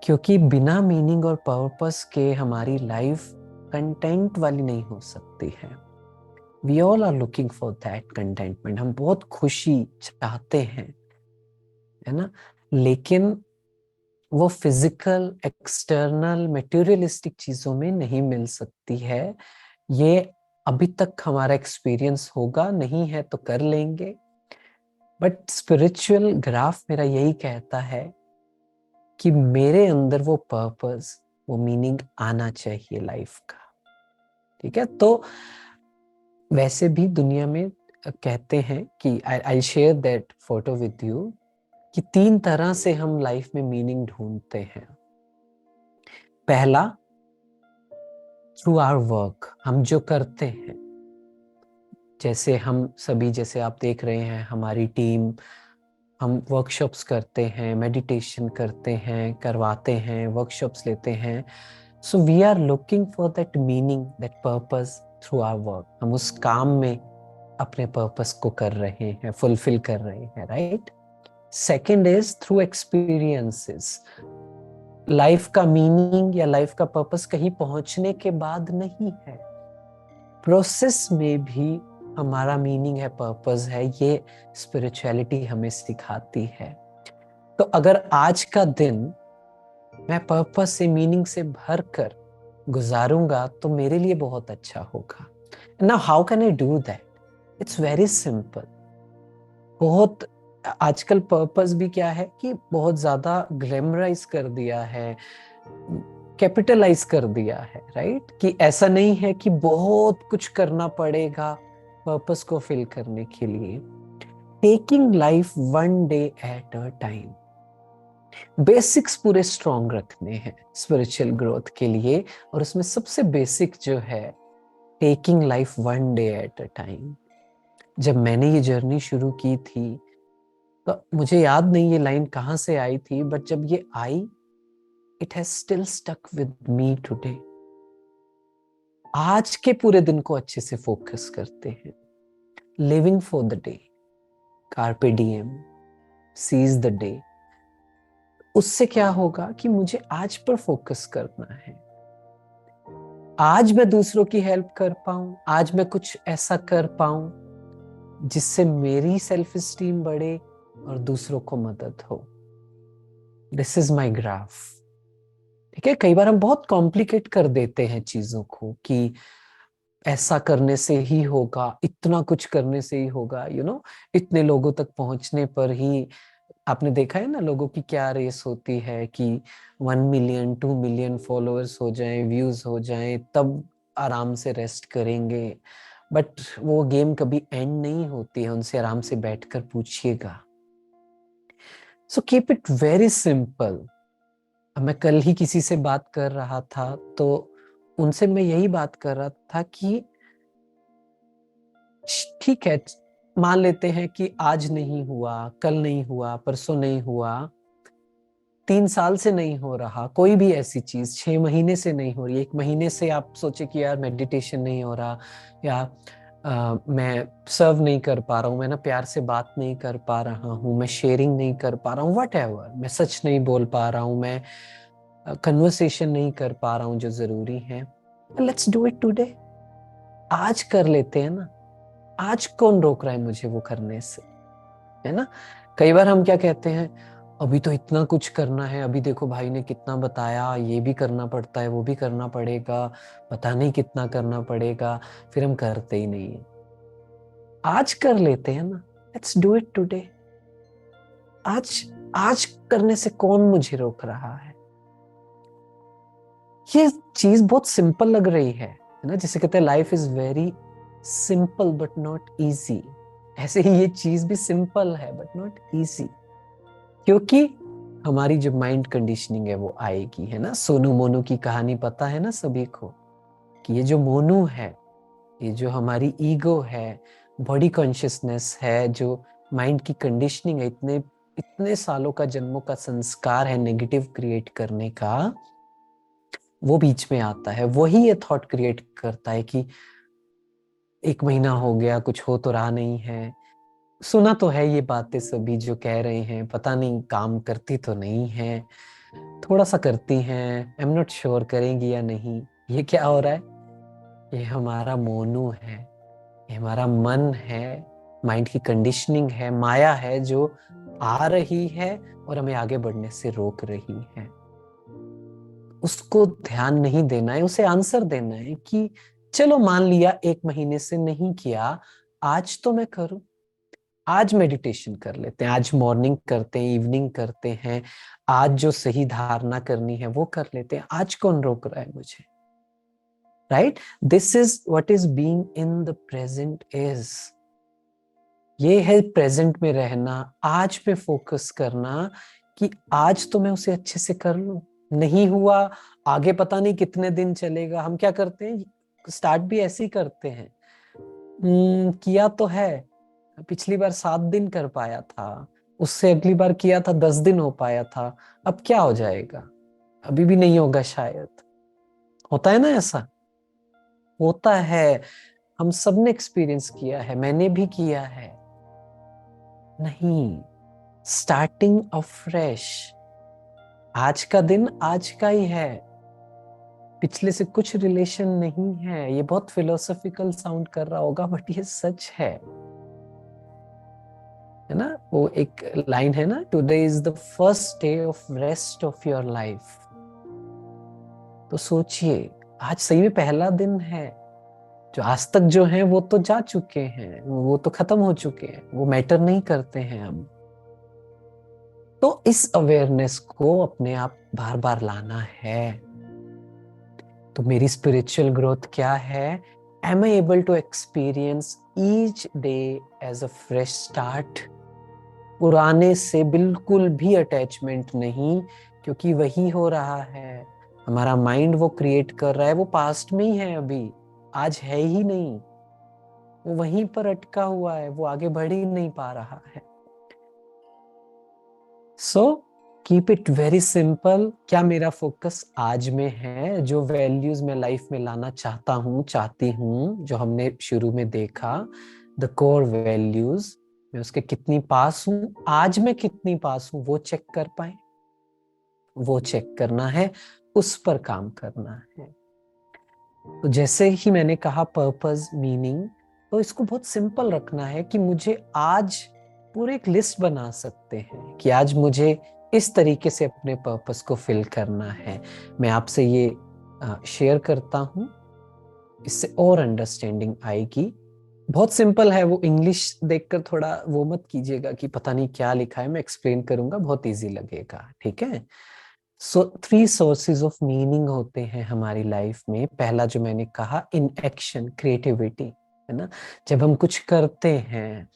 क्योंकि बिना मीनिंग और पर्पस के हमारी लाइफ कंटेंट वाली नहीं हो सकती है। We all are looking for that contentment. हम बहुत खुशी चाहते हैं, है ना? लेकिन वो फिजिकल, एक्सटर्नल, मटेरियलिस्टिक चीजों में नहीं मिल सकती है। ये अभी तक हमारा एक्सपीरियंस होगा, नहीं है तो कर लेंगे। बट स्पिरिचुअल ग्राफ मेरा यही कहता है कि मेरे अंदर वो पर्पस, वो मीनिंग आना चाहिए लाइफ का। ठीक है? तो वैसे भी दुनिया में कहते हैं कि I share that photo with you, कि 3 तरह से हम लाइफ में मीनिंग ढूंढते हैं। पहला, थ्रू आवर वर्क, हम जो करते हैं। जैसे हम सभी, जैसे आप देख रहे हैं, हमारी टीम, हम वर्कशॉप्स करते हैं, मेडिटेशन करते हैं, करवाते हैं, वर्कशॉप्स लेते हैं। So we are looking for that meaning, that purpose through our work. हम उस काम में अपने पर्पस को कर रहे हैं, फुलफिल कर रहे हैं, right? Second is through experiences. Life का मीनिंग या लाइफ का पर्पस कहीं पहुंचने के बाद नहीं है, प्रोसेस में भी हमारा मीनिंग है, पर्पस है। ये स्पिरिचुअलिटी हमें सिखाती है। तो अगर आज का दिन मैं पर्पस से, मीनिंग से भर कर गुजारूंगा तो मेरे लिए बहुत अच्छा होगा। Now how can I do that? It's very simple. बहुत आजकल पर्पस भी क्या है कि बहुत ज्यादा ग्लैमराइज कर दिया है, कैपिटलाइज कर दिया है, राइट? कि ऐसा नहीं है कि बहुत कुछ करना पड़ेगा पर्पस को फिल करने के लिए। Taking life one day at a time. Basics पूरे स्ट्रॉन्ग रखने हैं स्पिरिचुअल ग्रोथ के लिए, और उसमें सबसे बेसिक जो है, taking life one day at a time. जब मैंने ये जर्नी शुरू की थी, तो मुझे याद नहीं ये लाइन कहाँ से आई थी, बट जब ये आई, it has still stuck with me today. आज के पूरे दिन को अच्छे से फोकस करते हैं, living for the day, carpe diem, seize the day. उससे क्या होगा कि मुझे आज पर फोकस करना है। आज मैं दूसरों की हेल्प कर पाऊं, आज मैं कुछ ऐसा कर पाऊं जिससे मेरी सेल्फ एस्टीम बढ़े और दूसरों को मदद हो। This is my graph. ठीक है, कई बार हम बहुत कॉम्प्लिकेट कर देते हैं चीजों को कि ऐसा करने से ही होगा, इतना कुछ करने से ही होगा, इतने लोगों तक पहुंचने पर ही। आपने देखा है ना, लोगों की क्या रेस होती है कि 1 मिलियन 2 मिलियन फॉलोअर्स हो जाएं, व्यूज हो जाएं, तब आराम से रेस्ट करेंगे। बट वो गेम कभी एंड नहीं होती है, उनसे आराम से बैठकर पूछिएगा। So keep it very simple. मैं कल ही किसी से बात कर रहा था, तो उनसे मैं यही बात कर रहा था कि ठीक है, मान लेते हैं कि आज नहीं हुआ, कल नहीं हुआ, परसों नहीं हुआ, 3 साल से नहीं हो रहा, कोई भी ऐसी चीज 6 महीने से नहीं हो रही, 1 महीने से आप सोचे कि यार मेडिटेशन नहीं हो रहा, या मैं सर्व नहीं कर पा रहा हूँ, मैं ना प्यार से बात नहीं कर पा रहा हूँ, मैं शेयरिंग नहीं कर पा रहा हूँ, वट एवर, मैं सच नहीं बोल पा रहा हूँ, मैं कन्वर्सेशन नहीं कर पा रहा हूँ जो जरूरी है। Let's do it today. आज कर लेते हैं ना। आज कौन रोक रहा है मुझे वो करने से, है ना? कई बार हम क्या कहते हैं, अभी तो इतना कुछ करना है, अभी देखो भाई ने कितना बताया, ये भी करना पड़ता है, वो भी करना पड़ेगा, पता नहीं कितना करना पड़ेगा, फिर हम करते ही नहीं है। आज कर लेते हैं ना। Let's do it today. आज आज करने से कौन मुझे रोक रहा है? ये चीज बहुत सिंपल लग रही है ना? जिसे कहते हैं life is very simple but not easy. ऐसे ही ये चीज भी सिंपल है बट नॉट इजी, क्योंकि हमारी जो माइंड कंडीशनिंग है वो आएगी, है ना? सोनू मोनू की कहानी पता है ना सभी को, कि ये जो मोनू है, ये जो हमारी ईगो है, बॉडी कॉन्शियसनेस है, जो माइंड की कंडीशनिंग है, इतने इतने सालों का, जन्मों का संस्कार है नेगेटिव क्रिएट करने का, वो बीच में आता है। वही ये थॉट क्रिएट करता है कि 1 महीना हो गया, कुछ हो तो रहा नहीं है। सुना तो है ये बातें सभी जो कह रहे हैं, पता नहीं काम करती तो नहीं है, थोड़ा सा करती हैं, आई एम नॉट श्योर करेंगी या नहीं। ये क्या हो रहा है? ये हमारा मोनू है, ये हमारा मन है, माइंड की कंडीशनिंग है, माया है जो आ रही है और हमें आगे बढ़ने से रोक रही है। उसको ध्यान नहीं देना है, उसे आंसर देना है कि चलो मान लिया 1 महीने से नहीं किया, आज तो मैं करूं। आज मेडिटेशन कर लेते हैं, आज मॉर्निंग करते हैं, इवनिंग करते हैं, आज जो सही धारणा करनी है वो कर लेते हैं। आज कौन रोक रहा है मुझे? Right? This is what is being in the present is. ये है प्रेजेंट में रहना, आज पे फोकस करना कि आज तो मैं उसे अच्छे से कर लूं। नहीं हुआ, आगे पता नहीं कितने दिन चलेगा। हम क्या करते हैं, स्टार्ट भी ऐसे ही करते हैं, किया तो है, पिछली बार 7 दिन कर पाया था, उससे अगली बार किया था 10 दिन हो पाया था, अब क्या हो जाएगा, अभी भी नहीं होगा शायद। होता है ना ऐसा? होता है, हम सब ने एक्सपीरियंस किया है, मैंने भी किया है। नहीं, स्टार्टिंग अफ्रेश। आज का दिन आज का ही है, पिछले से कुछ रिलेशन नहीं है। ये बहुत फिलोसॉफिकल साउंड कर रहा होगा बट ये सच है ना? वो एक लाइन है ना, today is the first day of rest of your life. तो सोचिए, आज सही में पहला दिन है। जो आज तक जो है वो तो जा चुके हैं, वो तो खत्म हो चुके हैं, वो मैटर नहीं करते हैं अब। तो इस अवेयरनेस को अपने आप बार बार लाना है। तो मेरी स्पिरिचुअल ग्रोथ क्या है? Am I able to experience each day as a fresh start? पुराने से बिल्कुल भी अटैचमेंट नहीं, क्योंकि वही हो रहा है, हमारा माइंड वो क्रिएट कर रहा है, वो पास्ट में ही है, अभी आज है ही नहीं, वो वहीं पर अटका हुआ है, वो आगे बढ़ ही नहीं पा रहा है। So keep it very simple. क्या मेरा फोकस आज में है? जो वैल्यूज मैं लाइफ में लाना चाहता हूँ, चाहती हूँ, जो हमने शुरू में देखा, द कोर वैल्यूज, मैं उसके कितनी पास हूँ, आज मैं कितनी पास हूँ, वो चेक कर पाए, वो चेक करना है, उस पर काम करना है। तो जैसे ही मैंने कहा पर्पस, मीनिंग, तो इसको बहुत सिंपल रखना है कि मुझे आज पूरे एक लिस्ट बना सकते हैं कि आज मुझे इस तरीके से अपने पर्पस को फिल करना है। मैं आपसे ये शेयर करता हूँ, इससे और अंडरस्टैंडिंग आएगी। बहुत सिंपल है, वो इंग्लिश देखकर थोड़ा वो मत कीजिएगा कि पता नहीं क्या लिखा है, मैं एक्सप्लेन करूंगा, बहुत इजी लगेगा, ठीक है। सो 3 सोर्सेज ऑफ मीनिंग होते हैं हमारी लाइफ में। पहला जो मैंने कहा, इन एक्शन, क्रिएटिविटी, है ना। जब हम कुछ करते हैं,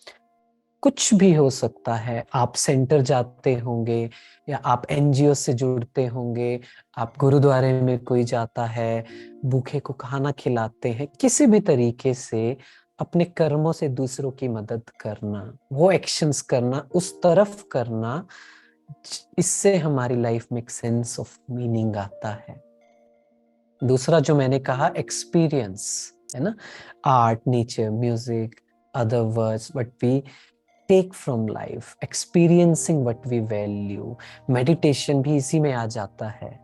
कुछ भी हो सकता है, आप सेंटर जाते होंगे या आप एनजीओ से जुड़ते होंगे, आप गुरुद्वारे में कोई जाता है, भूखे को खाना खिलाते हैं, किसी भी तरीके से अपने कर्मों से दूसरों की मदद करना, वो एक्शंस करना, उस तरफ करना, इससे हमारी लाइफ में एक सेंस ऑफ मीनिंग आता है। दूसरा जो मैंने कहा, एक्सपीरियंस, है ना। Art, nature, music, other words but we take from life, experiencing what we value. Meditation भी इसी में आ जाता है।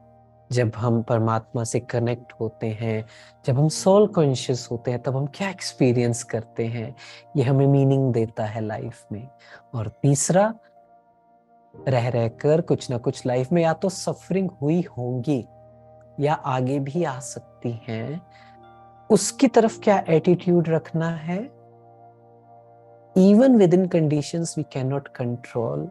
जब हम परमात्मा से कनेक्ट होते हैं, जब हम सोल कॉन्शियस होते हैं, तब हम क्या एक्सपीरियंस करते हैं, ये हमें मीनिंग देता है लाइफ में। और तीसरा, रह रहकर कुछ ना कुछ लाइफ में या तो सफरिंग हुई होंगी या आगे भी आ सकती हैं, उसकी तरफ क्या एटीट्यूड रखना है। Even within conditions we cannot control,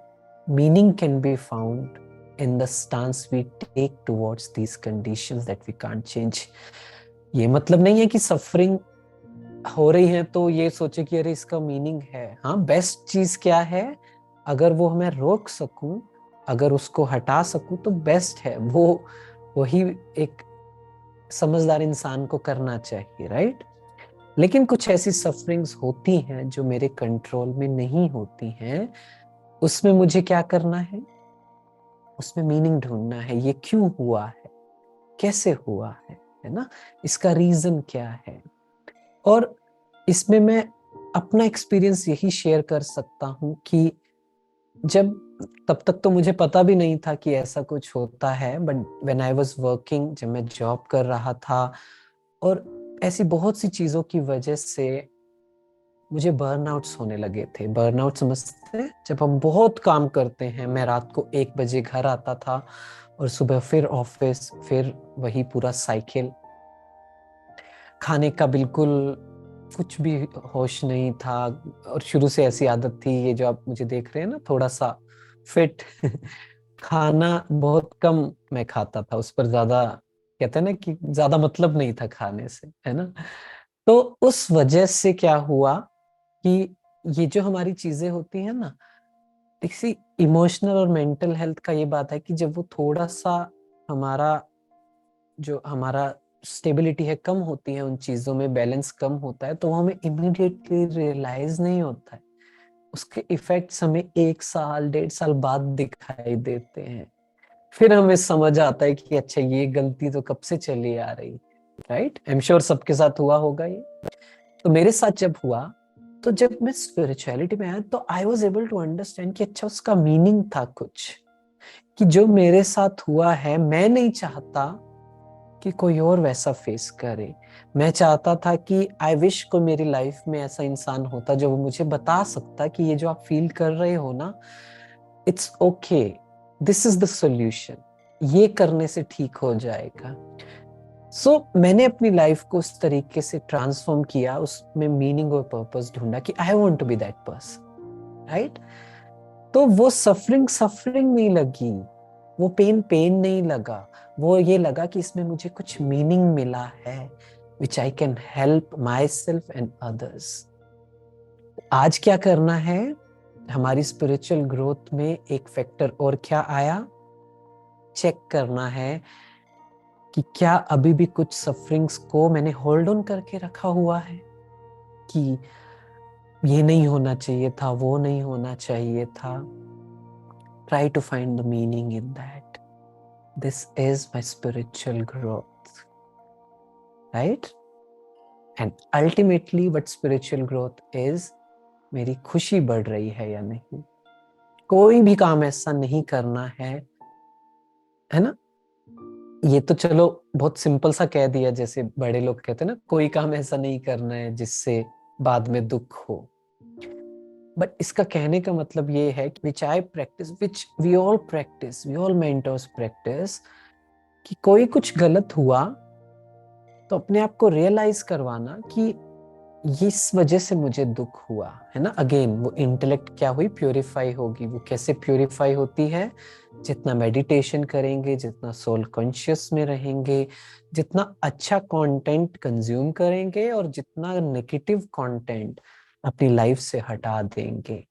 meaning can be found in the stance we take towards these conditions that we can't change. ये मतलब नहीं है कि सफरिंग हो रही है तो ये सोचे कि अरे इसका मीनिंग है। हाँ, बेस्ट चीज क्या है, अगर वो मैं रोक सकूं, अगर उसको हटा सकूं तो बेस्ट है वो, वही एक समझदार इंसान को करना चाहिए, राइट। लेकिन कुछ ऐसी सफरिंग्स होती हैं जो मेरे कंट्रोल में नहीं होती हैं, उसमें मुझे क्या करना है, उसमें मीनिंग ढूंढना है। ये क्यों हुआ है, कैसे हुआ है ना, इसका रीजन क्या है। और इसमें मैं अपना एक्सपीरियंस यही शेयर कर सकता हूँ कि जब, तब तक तो मुझे पता भी नहीं था कि ऐसा कुछ होता है, but when I was working, जब मैं जॉब कर रहा था और ऐसी बहुत सी चीजों की वजह से मुझे बर्नआउट्स होने लगे थे। बर्नआउट समझते हैं, जब हम बहुत काम करते हैं। मैं रात को 1 बजे घर आता था और सुबह फिर ऑफिस, फिर वही पूरा साइकिल। खाने का बिल्कुल कुछ भी होश नहीं था, और शुरू से ऐसी आदत थी, ये जो आप मुझे देख रहे हैं ना, थोड़ा सा फिट खाना बहुत कम मैं खाता था, उस पर ज्यादा, कहते हैं ना कि ज्यादा मतलब नहीं था खाने से, है ना। तो उस वजह से क्या हुआ कि ये जो हमारी चीजें होती हैं ना, इसी इमोशनल और मेंटल हेल्थ का ये बात है कि जब वो थोड़ा सा हमारा, जो हमारा स्टेबिलिटी है कम होती है, उन चीजों में बैलेंस कम होता है, तो वो हमें इमीडिएटली रियलाइज नहीं होता है। उसके इफेक्ट्स हमें 1 साल 1.5 साल बाद दिखाई देते हैं। फिर हमें समझ आता है कि अच्छा, ये गलती तो कब से चली आ रही, राइट। आई एम श्योर सबके साथ हुआ होगा ये। तो मेरे साथ जब हुआ, तो जब मैं स्पिरिचुअलिटी में आया, तो I was able to understand कि अच्छा, उसका मीनिंग था कुछ, कि जो मेरे साथ हुआ है, मैं नहीं चाहता कि कोई और वैसा फेस करे। मैं चाहता था कि आई विश को मेरी लाइफ में ऐसा इंसान होता जो वो मुझे बता सकता कि ये जो आप फील कर रहे हो ना, it's okay, this is the solution, ये करने से ठीक हो जाएगा। मैंने अपनी लाइफ को उस तरीके से ट्रांसफॉर्म किया, उसमें मीनिंग और पर्पस ढूंढा कि I want to be that person, right. तो वो सफरिंग सफरिंग नहीं लगी, वो पेन पेन नहीं लगा, वो ये लगा कि इसमें मुझे कुछ मीनिंग मिला है, which I can help myself and others. आज क्या करना है, हमारी स्पिरिचुअल ग्रोथ में एक फैक्टर और क्या आया, चेक करना है कि क्या अभी भी कुछ सफरिंग्स को मैंने होल्ड ऑन करके रखा हुआ है, कि ये नहीं होना चाहिए था, वो नहीं होना चाहिए था. Try to find the meaning in that. This is my spiritual growth, right? And ultimately what spiritual growth is, मेरी खुशी बढ़ रही है या नहीं. कोई भी काम ऐसा नहीं करना है ना. ये तो चलो बहुत सिंपल सा कह दिया, जैसे बड़े लोग कहते हैं ना, कोई काम ऐसा नहीं करना है जिससे बाद में दुख हो. बट इसका कहने का मतलब ये है कि which I practice, which we all mentors practice, कि कोई कुछ गलत हुआ तो अपने आप को रियलाइज करवाना कि इस वजह से मुझे दुख हुआ है ना. अगेन वो इंटेलेक्ट क्या हुई, प्यूरिफाई होगी. वो कैसे प्यूरिफाई होती है, जितना मेडिटेशन करेंगे, जितना सोल कॉन्शियस में रहेंगे, जितना अच्छा कंटेंट कंज्यूम करेंगे, और जितना नेगेटिव कंटेंट अपनी लाइफ से हटा देंगे.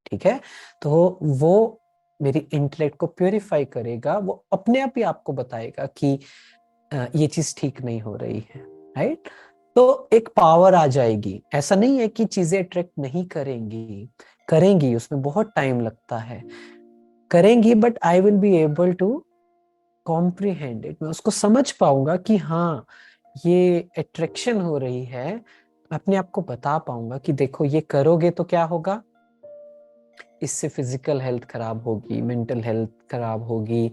ठीक है, तो वो मेरी इंटेलेक्ट को प्यूरिफाई करेगा. वो अपने आप ही आपको बताएगा कि ये चीज ठीक नहीं हो रही है, राइट. तो एक पावर आ जाएगी. ऐसा नहीं है कि चीजें अट्रैक्ट नहीं करेंगी, करेंगी, उसमें बहुत टाइम लगता है, करेंगी, but I will be able to comprehend it. मैं उसको समझ पाऊंगा कि हाँ ये अट्रैक्शन हो रही है. अपने आप को बता पाऊंगा कि देखो ये करोगे तो क्या होगा, इससे फिजिकल हेल्थ खराब होगी, मेंटल हेल्थ खराब होगी,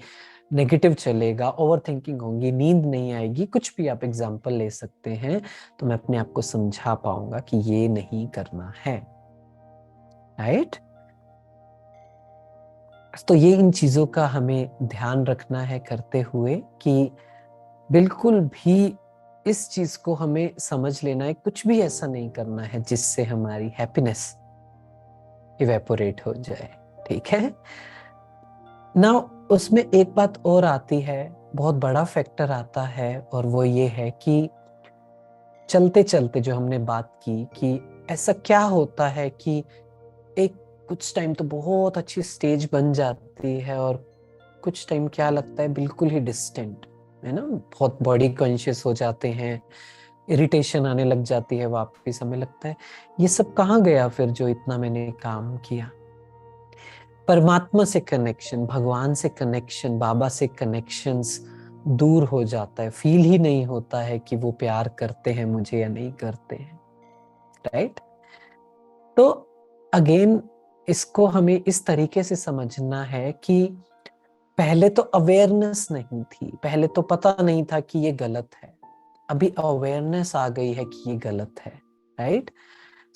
नेगेटिव चलेगा, ओवर थिंकिंग होगी, नींद नहीं आएगी, कुछ भी आप एग्जाम्पल ले सकते हैं. तो मैं अपने आप को समझा पाऊंगा कि ये नहीं करना है, राइट. तो ये इन चीजों का हमें ध्यान रखना है करते हुए, कि बिल्कुल भी इस चीज को हमें समझ लेना है, कुछ भी ऐसा नहीं करना है जिससे हमारी हैप्पीनेस इवेपोरेट हो जाए. ठीक है ना. उसमें एक बात और आती है, बहुत बड़ा फैक्टर आता है, और वो ये है कि चलते चलते जो हमने बात की, कि ऐसा क्या होता है कि एक कुछ टाइम तो बहुत अच्छी स्टेज बन जाती है, और कुछ टाइम क्या लगता है बिल्कुल ही डिस्टेंट, है ना. बहुत बॉडी कॉन्शियस हो जाते हैं, इरिटेशन आने लग जाती है, वापस हमें लगता है ये सब कहाँ गया फिर जो इतना मैंने काम किया. परमात्मा से कनेक्शन, भगवान से कनेक्शन, बाबा से कनेक्शंस दूर हो जाता है. फील ही नहीं होता है कि वो प्यार करते हैं मुझे या नहीं करते हैं, राइट. तो अगेन इसको हमें इस तरीके से समझना है कि पहले तो अवेयरनेस नहीं थी, पहले तो पता नहीं था कि ये गलत है. अभी अवेयरनेस आ गई है कि ये गलत है, राइट.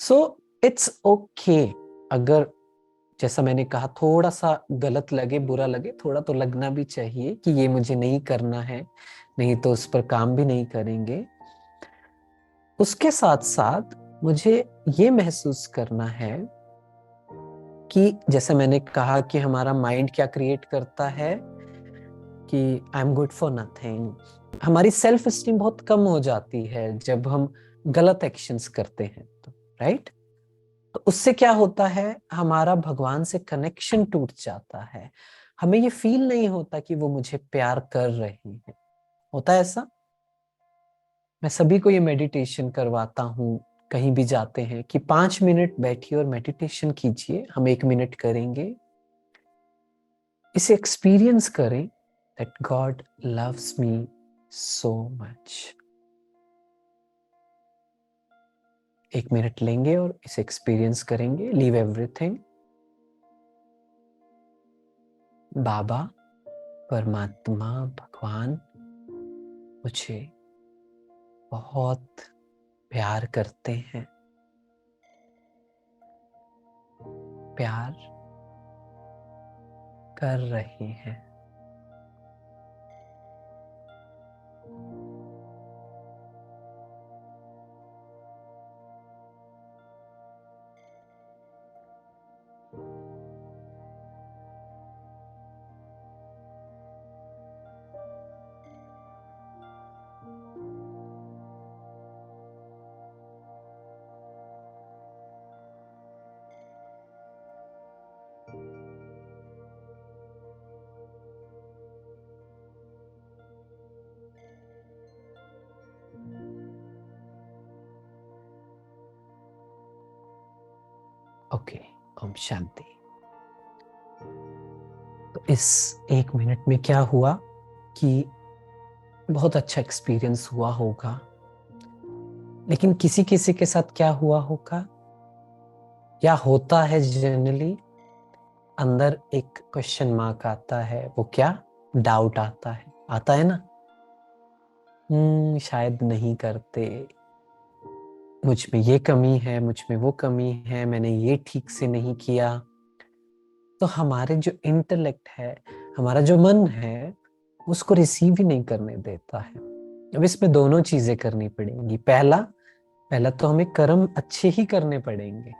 सो इट्स ओके, अगर जैसा मैंने कहा थोड़ा सा गलत लगे, बुरा लगे, थोड़ा तो लगना भी चाहिए कि ये मुझे नहीं करना है, नहीं तो उस पर काम भी नहीं करेंगे. उसके साथ साथ मुझे ये महसूस करना है कि जैसे मैंने कहा कि हमारा माइंड क्या क्रिएट करता है, कि I am good for nothing. हमारी सेल्फ एस्टीम बहुत कम हो जाती है जब हम गलत एक्शंस करते हैं, तो राइट. तो उससे क्या होता है, हमारा भगवान से कनेक्शन टूट जाता है. हमें ये फील नहीं होता कि वो मुझे प्यार कर रहे हैं. होता है ऐसा. मैं सभी को ये मेडिटेशन करवाता हूँ, कहीं भी जाते हैं, कि 5 मिनट बैठिए और मेडिटेशन कीजिए. हम 1 मिनट करेंगे, इसे एक्सपीरियंस करें that God loves me so much. 1 minute लेंगे और इसे एक्सपीरियंस करेंगे. Leave everything. बाबा, परमात्मा, भगवान मुझे बहुत प्यार करते हैं, प्यार कर रहे हैं. ओके, ओम शांति। तो इस 1 मिनट में क्या हुआ कि बहुत अच्छा एक्सपीरियंस हुआ होगा, लेकिन किसी किसी के साथ क्या हुआ होगा या होता है, जनरली अंदर एक क्वेश्चन मार्क आता है। वो क्या? डाउट आता है ना। शायद नहीं करते, मुझ में ये कमी है, मुझ में वो कमी है, मैंने ये ठीक से नहीं किया। तो हमारे जो इंटेलेक्ट है, हमारा जो मन है, उसको रिसीव ही नहीं करने देता है। अब इसमें दोनों चीजें करनी पड़ेंगी। पहला तो हमें कर्म अच्छे ही करने पड़ेंगे,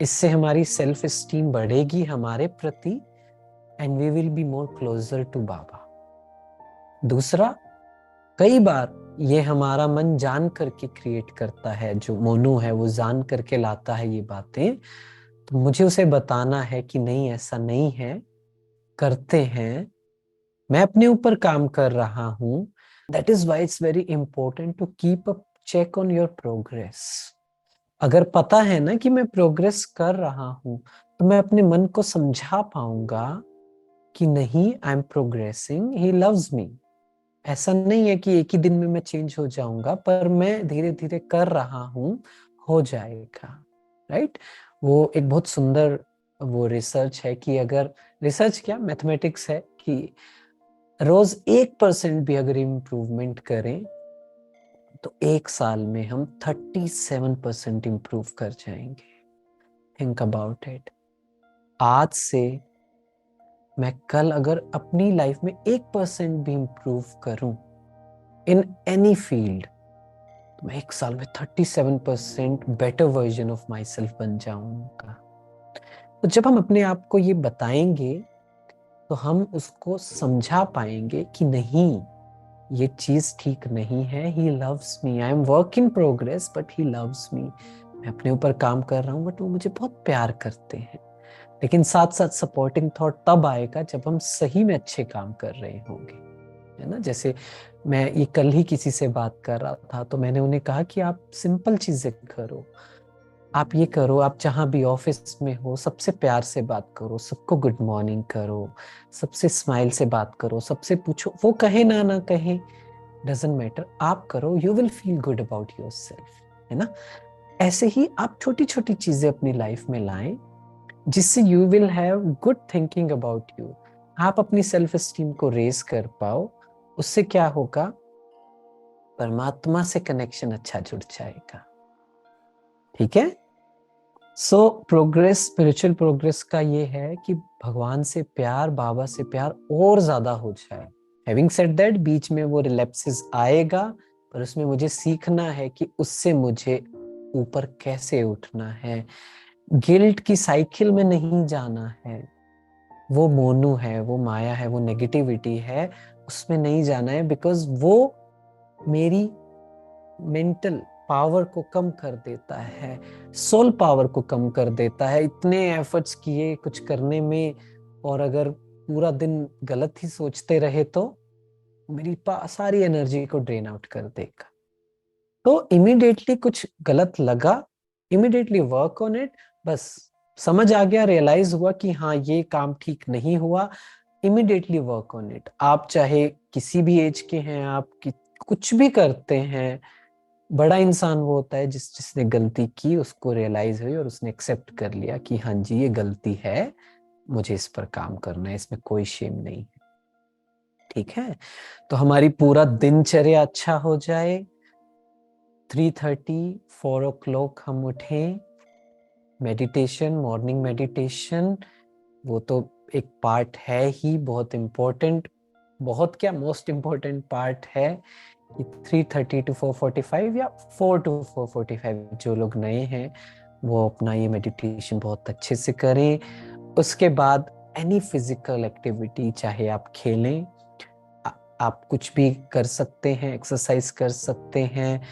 इससे हमारी सेल्फ एस्टीम बढ़ेगी हमारे प्रति, and we will be more closer to Baba. दूसरा, कई बार ये हमारा मन जान करके क्रिएट करता है, जो मोनू है वो जान करके लाता है ये बातें। तो मुझे उसे बताना है कि नहीं, ऐसा नहीं है, करते हैं, मैं अपने ऊपर काम कर रहा हूं। That is why it's very important to keep a check on your progress. अगर पता है ना कि मैं प्रोग्रेस कर रहा हूं, तो मैं अपने मन को समझा पाऊंगा कि नहीं, I am progressing, he loves me. ऐसा नहीं है कि एक ही दिन में मैं चेंज हो जाऊंगा, पर मैं धीरे धीरे कर रहा हूं, हो जाएगा। राइट? वो एक बहुत सुंदर वो रिसर्च है कि अगर, रिसर्च क्या, मैथमेटिक्स है कि रोज 1% भी अगर इम्प्रूवमेंट करें तो 1 साल में हम 37% इम्प्रूव कर जाएंगे। Think about it. आज से मैं कल अगर अपनी लाइफ में 1% भी इम्प्रूव करूं इन एनी फील्ड, तो मैं 1 साल में 37% better version of my self बन जाऊंगा। तो जब हम अपने आप को ये बताएंगे, तो हम उसको समझा पाएंगे कि नहीं, ये चीज ठीक नहीं है। He loves me, I am work in progress but he loves me. मैं अपने ऊपर काम कर रहा हूँ, बट वो मुझे बहुत प्यार करते हैं। लेकिन साथ साथ सपोर्टिंग थॉट तब आएगा जब हम सही में अच्छे काम कर रहे होंगे, है ना। जैसे मैं ये कल ही किसी से बात कर रहा था, तो मैंने उन्हें कहा कि आप सिंपल चीजें करो, आप ये करो, आप जहां भी ऑफिस में हो, सबसे प्यार से बात करो, सबको गुड मॉर्निंग करो, सबसे स्माइल से बात करो, सबसे पूछो, वो कहे ना ना कहे, डजंट मैटर, आप करो, you will feel good about yourself, है ना। ऐसे ही आप छोटी छोटी चीजें अपनी लाइफ में लाएं, जिससे you will have good thinking about you. आप अपनी सेल्फ एस्टीम को रेज कर पाओ, उससे क्या होगा, परमात्मा से कनेक्शन अच्छा जुड़ जाएगा। ठीक है। सो प्रोग्रेस, स्पिरिचुअल प्रोग्रेस का ये है कि भगवान से प्यार, बाबा से प्यार और ज्यादा हो जाए। हैविंग सेड दैट, बीच में वो रिलैप्सेस आएगा, पर उसमें मुझे सीखना है कि उससे मुझे ऊपर कैसे उठना है। गिल्ट की साइकिल में नहीं जाना है। वो मोनू है, वो माया है, वो नेगेटिविटी है, उसमें नहीं जाना है, बिकॉज वो मेरी मेंटल पावर को कम कर देता है, सोल पावर को कम कर देता है। इतने एफर्ट्स किए कुछ करने में, और अगर पूरा दिन गलत ही सोचते रहे तो मेरी सारी एनर्जी को ड्रेन आउट कर देगा। तो इमीडिएटली कुछ गलत लगा, इमीडिएटली वर्क ऑन इट। बस समझ आ गया, रियलाइज हुआ कि हाँ ये काम ठीक नहीं हुआ, इमीडिएटली वर्क ऑन इट। आप चाहे किसी भी एज के हैं, आप कुछ भी करते हैं, बड़ा इंसान वो होता है जिसने गलती की, उसको रियलाइज हुई और उसने एक्सेप्ट कर लिया कि हाँ जी ये गलती है, मुझे इस पर काम करना है, इसमें कोई शेम नहीं है। ठीक है। तो हमारी पूरा दिनचर्या अच्छा हो जाए, 3:30 4 o'clock हम उठें, मेडिटेशन, मॉर्निंग मेडिटेशन, वो तो एक पार्ट है ही, बहुत इम्पोर्टेंट, बहुत क्या, मोस्ट इम्पोर्टेंट पार्ट है कि 3:30 to 4:45 या 4 to 4:45, जो लोग नए हैं वो अपना ये मेडिटेशन बहुत अच्छे से करें। उसके बाद एनी फिजिकल एक्टिविटी, चाहे आप खेलें, आप कुछ भी कर सकते हैं, एक्सरसाइज कर सकते हैं।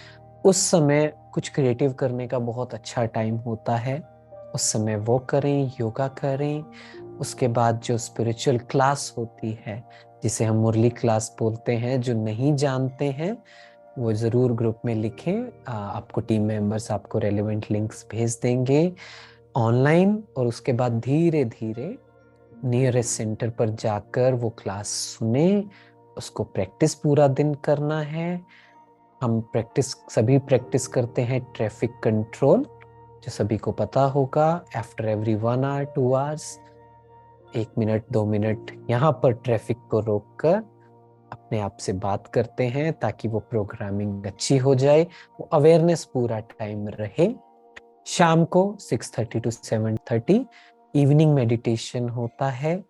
उस समय कुछ क्रिएटिव करने का बहुत अच्छा टाइम होता है, उस समय वो करें, योगा करें। उसके बाद जो स्पिरिचुअल क्लास होती है, जिसे हम मुरली क्लास बोलते हैं, जो नहीं जानते हैं वो ज़रूर ग्रुप में लिखें, आपको टीम मेंबर्स आपको रेलेवेंट लिंक्स भेज देंगे। ऑनलाइन, और उसके बाद धीरे धीरे नियरेस्ट सेंटर पर जाकर वो क्लास सुने, उसको प्रैक्टिस पूरा दिन करना है। हम सभी प्रैक्टिस करते हैं ट्रैफिक कंट्रोल, जो सभी को पता होगा। After every 1 hour 2 hours 1 minute 2 minute यहाँ पर ट्रैफिक को रोककर अपने आप से बात करते हैं, ताकि वो प्रोग्रामिंग अच्छी हो जाए, वो अवेयरनेस पूरा टाइम रहे। शाम को 6:30 to 7:30 इवनिंग मेडिटेशन होता है।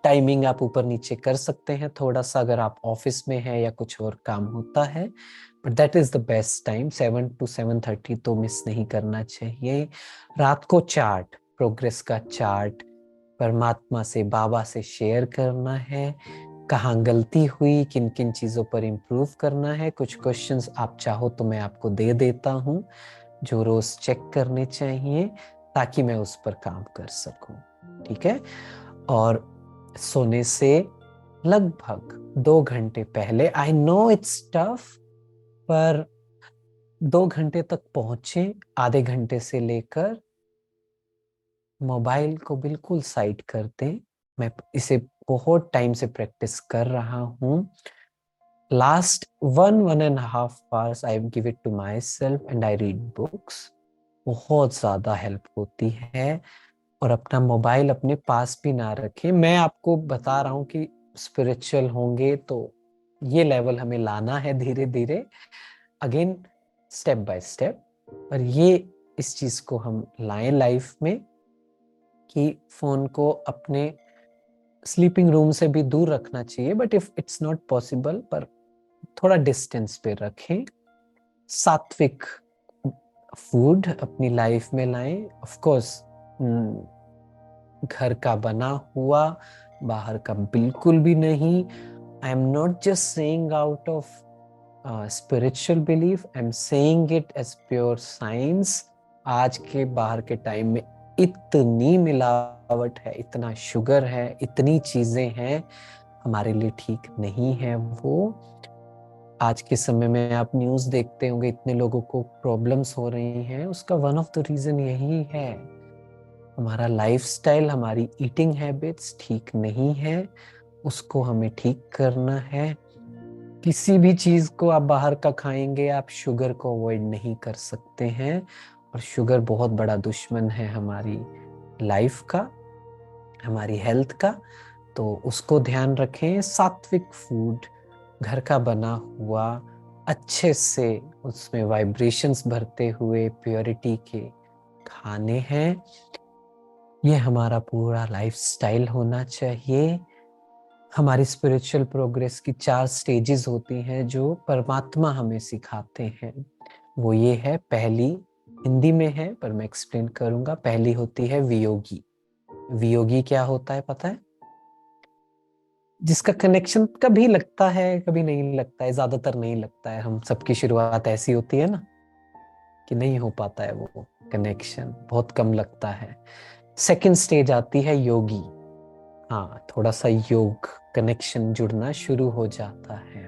टाइमिंग आप ऊपर नीचे कर सकते हैं थोड़ा सा, अगर आप ऑफिस में हैं या कुछ और काम होता है, but that is the best time. 7 to 7:30 तो मिस नहीं करना चाहिए। रात को चार्ट, प्रोग्रेस का चार्ट परमात्मा से, बाबा से शेयर करना है, कहाँ गलती हुई, किन किन चीजों पर इम्प्रूव करना है। कुछ क्वेश्चंस आप चाहो तो मैं आपको दे देता हूँ, जो रोज चेक करने चाहिए, ताकि मैं उस पर काम कर सकूं। ठीक है। और सोने से लगभग 2 घंटे पहले, आई नो इट्स टफ, पर 2 घंटे तक पहुंचे। आधे घंटे से लेकर मोबाइल को बिल्कुल साइड कर दें। मैं इसे बहुत टाइम से प्रैक्टिस कर रहा हूँ। Last 1.5 hours I give it to myself and I read books. बहुत ज्यादा हेल्प होती है। और अपना मोबाइल अपने पास भी ना रखें। मैं आपको बता रहा हूँ कि स्पिरिचुअल होंगे तो ये लेवल हमें लाना है धीरे धीरे, अगेन स्टेप बाय स्टेप। पर ये इस चीज को हम लाएं लाइफ में, कि फोन को अपने स्लीपिंग रूम से भी दूर रखना चाहिए, but if it's not possible, पर थोड़ा डिस्टेंस पे रखें। सात्विक फूड अपनी लाइफ में लाएं। ऑफ कोर्स घर का बना हुआ, बाहर का बिल्कुल भी नहीं। I am not just saying out of spiritual belief, I am saying it as pure science. आज के बाहर के टाइम में इतनी मिलावट है, इतना शुगर है, इतनी चीजें हैं, हमारे लिए ठीक नहीं है वो। आज के समय में आप न्यूज देखते होंगे, इतने लोगों को प्रॉब्लम्स हो रही हैं। उसका वन ऑफ द रीजन यही है, हमारा लाइफस्टाइल, हमारी ईटिंग हैबिट्स ठीक नहीं है। उसको हमें ठीक करना है। किसी भी चीज को आप बाहर का खाएंगे, आप शुगर को अवॉइड नहीं कर सकते हैं। और शुगर बहुत बड़ा दुश्मन है हमारी लाइफ का, हमारी हेल्थ का। तो उसको ध्यान रखें। सात्विक फूड, घर का बना हुआ, अच्छे से उसमें वाइब्रेशंस भरते हुए प्योरिटी के खाने हैं। ये हमारा पूरा लाइफस्टाइल होना चाहिए। हमारी स्पिरिचुअल प्रोग्रेस की 4 स्टेजेस होती हैं, जो परमात्मा हमें सिखाते हैं। वो ये है, पहली हिंदी में है पर मैं एक्सप्लेन करूंगा। पहली होती है वियोगी। वियोगी क्या होता है पता है? जिसका कनेक्शन कभी लगता है कभी नहीं लगता है, ज्यादातर नहीं लगता है। हम सबकी शुरुआत ऐसी होती है ना, कि नहीं हो पाता है वो कनेक्शन, बहुत कम लगता है। सेकंड स्टेज आती है योगी। हाँ, थोड़ा सा योग कनेक्शन जुड़ना शुरू हो जाता है।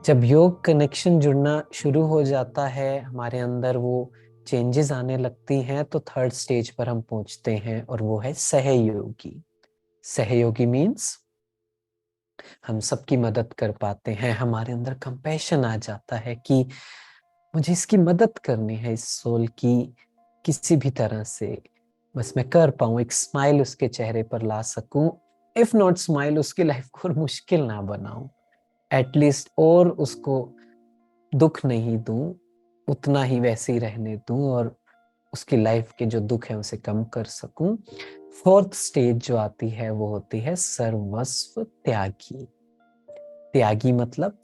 जब योग कनेक्शन जुड़ना शुरू हो जाता है, हमारे अंदर वो चेंजेस आने लगती हैं, तो थर्ड स्टेज पर हम पहुंचते हैं, और वो है सहयोगी। सहयोगी मीन्स हम सबकी मदद कर पाते हैं। हमारे अंदर कंपैशन आ जाता है कि मुझे इसकी मदद करनी है, इस सोल की, किसी भी तरह से बस मैं कर पाऊं, एक स्माइल उसके चेहरे पर ला सकूं। इफ नॉट स्माइल, उसकी लाइफ को और मुश्किल ना बनाऊं एटलीस्ट, और उसको दुख नहीं दूं, उतना ही वैसे ही रहने दूं, और उसकी लाइफ के जो दुख है उसे कम कर सकूं। फोर्थ स्टेज जो आती है वो होती है सर्वस्व त्यागी। त्यागी मतलब,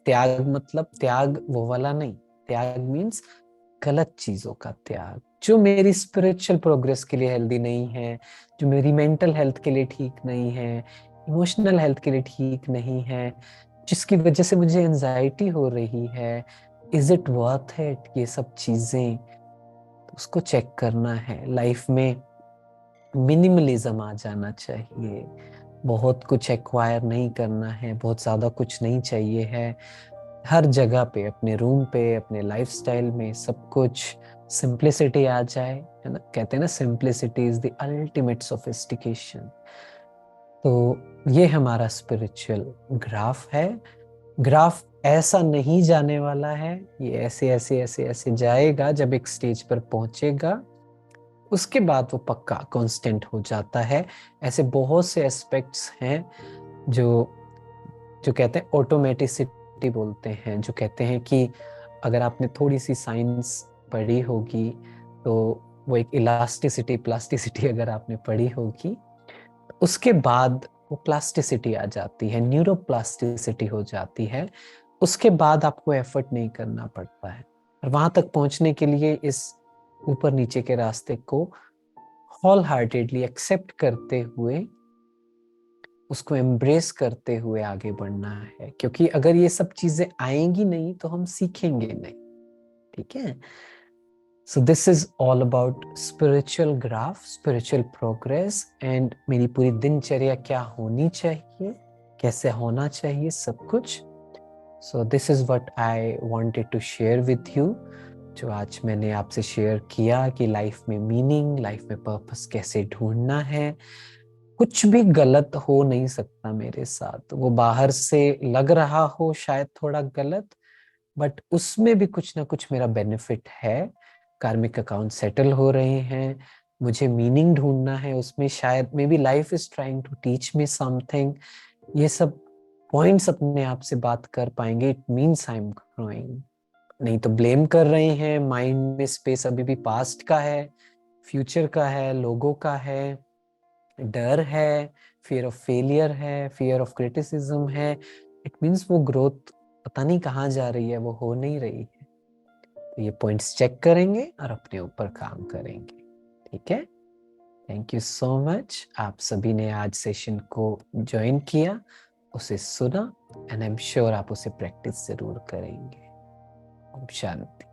त्याग वो वाला नहीं। त्याग मीन्स गलत चीजों का त्याग, जो मेरी स्पिरिचुअल प्रोग्रेस के लिए हेल्दी नहीं है, जो मेरी मेंटल हेल्थ के लिए ठीक नहीं है, इमोशनल हेल्थ के लिए ठीक नहीं है, जिसकी वजह से मुझे एंजाइटी हो रही है। इज इट वर्थ इट ये सब चीजें? तो उसको चेक करना है। लाइफ में मिनिमलिज्म आ जाना चाहिए। बहुत कुछ एक्वायर नहीं करना है, बहुत ज्यादा कुछ नहीं चाहिए है। हर जगह पे, अपने रूम पे, अपने लाइफस्टाइल में सब कुछ सिंप्लिसिटी आ जाए, है ना, कहते हैं ना simplicity is the ultimate sophistication. तो ये हमारा स्पिरिचुअल ग्राफ है। ग्राफ ऐसा नहीं जाने वाला है, ये ऐसे ऐसे ऐसे ऐसे जाएगा, जब एक स्टेज पर पहुंचेगा उसके बाद वो पक्का कांस्टेंट हो जाता है। ऐसे बहुत से एस्पेक्ट्स हैं जो जो कहते हैं ऑटोमेटिसिटी बोलते हैं, जो कहते हैं कि अगर आपने थोड़ी सी साइंस पढ़ी होगी तो वो एक इलास्टिसिटी प्लास्टिसिटी अगर आपने पढ़ी होगी, उसके बाद वो प्लास्टिसिटी आ जाती है, न्यूरोप्लास्टिसिटी हो जाती है। उसके बाद आपको एफर्ट नहीं करना पड़ता है। और वहां तक पहुंचने के लिए इस ऊपर नीचे के रास्ते को होल हार्टेडली एक्सेप्ट करते हुए, उसको एम्ब्रेस करते हुए आगे बढ़ना है, क्योंकि अगर ये सब चीजें आएंगी नहीं तो हम सीखेंगे नहीं। ठीक है। सो this is all about spiritual graph, spiritual progress, and मेरी पूरी दिनचर्या क्या होनी चाहिए, कैसे होना चाहिए, सब कुछ। So this is what I wanted to share with you, जो आज मैंने आपसे शेयर किया कि लाइफ में मीनिंग, लाइफ में पर्पस कैसे ढूंढना है। कुछ भी गलत हो नहीं सकता मेरे साथ, वो बाहर से लग रहा हो शायद थोड़ा गलत, बट उसमें भी कुछ ना कुछ मेरा बेनिफिट है। कार्मिक अकाउंट सेटल हो रहे हैं, मुझे मीनिंग ढूंढना है उसमें, शायद maybe life is trying to teach me something. ये सब पॉइंट्स अपने आप से बात कर पाएंगे, it means I am growing. नहीं तो ब्लेम कर रहे हैं, माइंड में स्पेस अभी भी पास्ट का है, फ्यूचर का है, लोगों का है, डर है, फियर ऑफ फेलियर है, फियर ऑफ क्रिटिसिज्म है। इट मीन्स वो ग्रोथ पता नहीं कहाँ जा रही है, वो हो नहीं रही है। तो ये पॉइंट्स चेक करेंगे और अपने ऊपर काम करेंगे। ठीक है। थैंक यू सो मच, आप सभी ने आज सेशन को ज्वाइन किया, उसे सुना, एंड आई एम श्योर आप उसे प्रैक्टिस जरूर करेंगे। ओम शांति।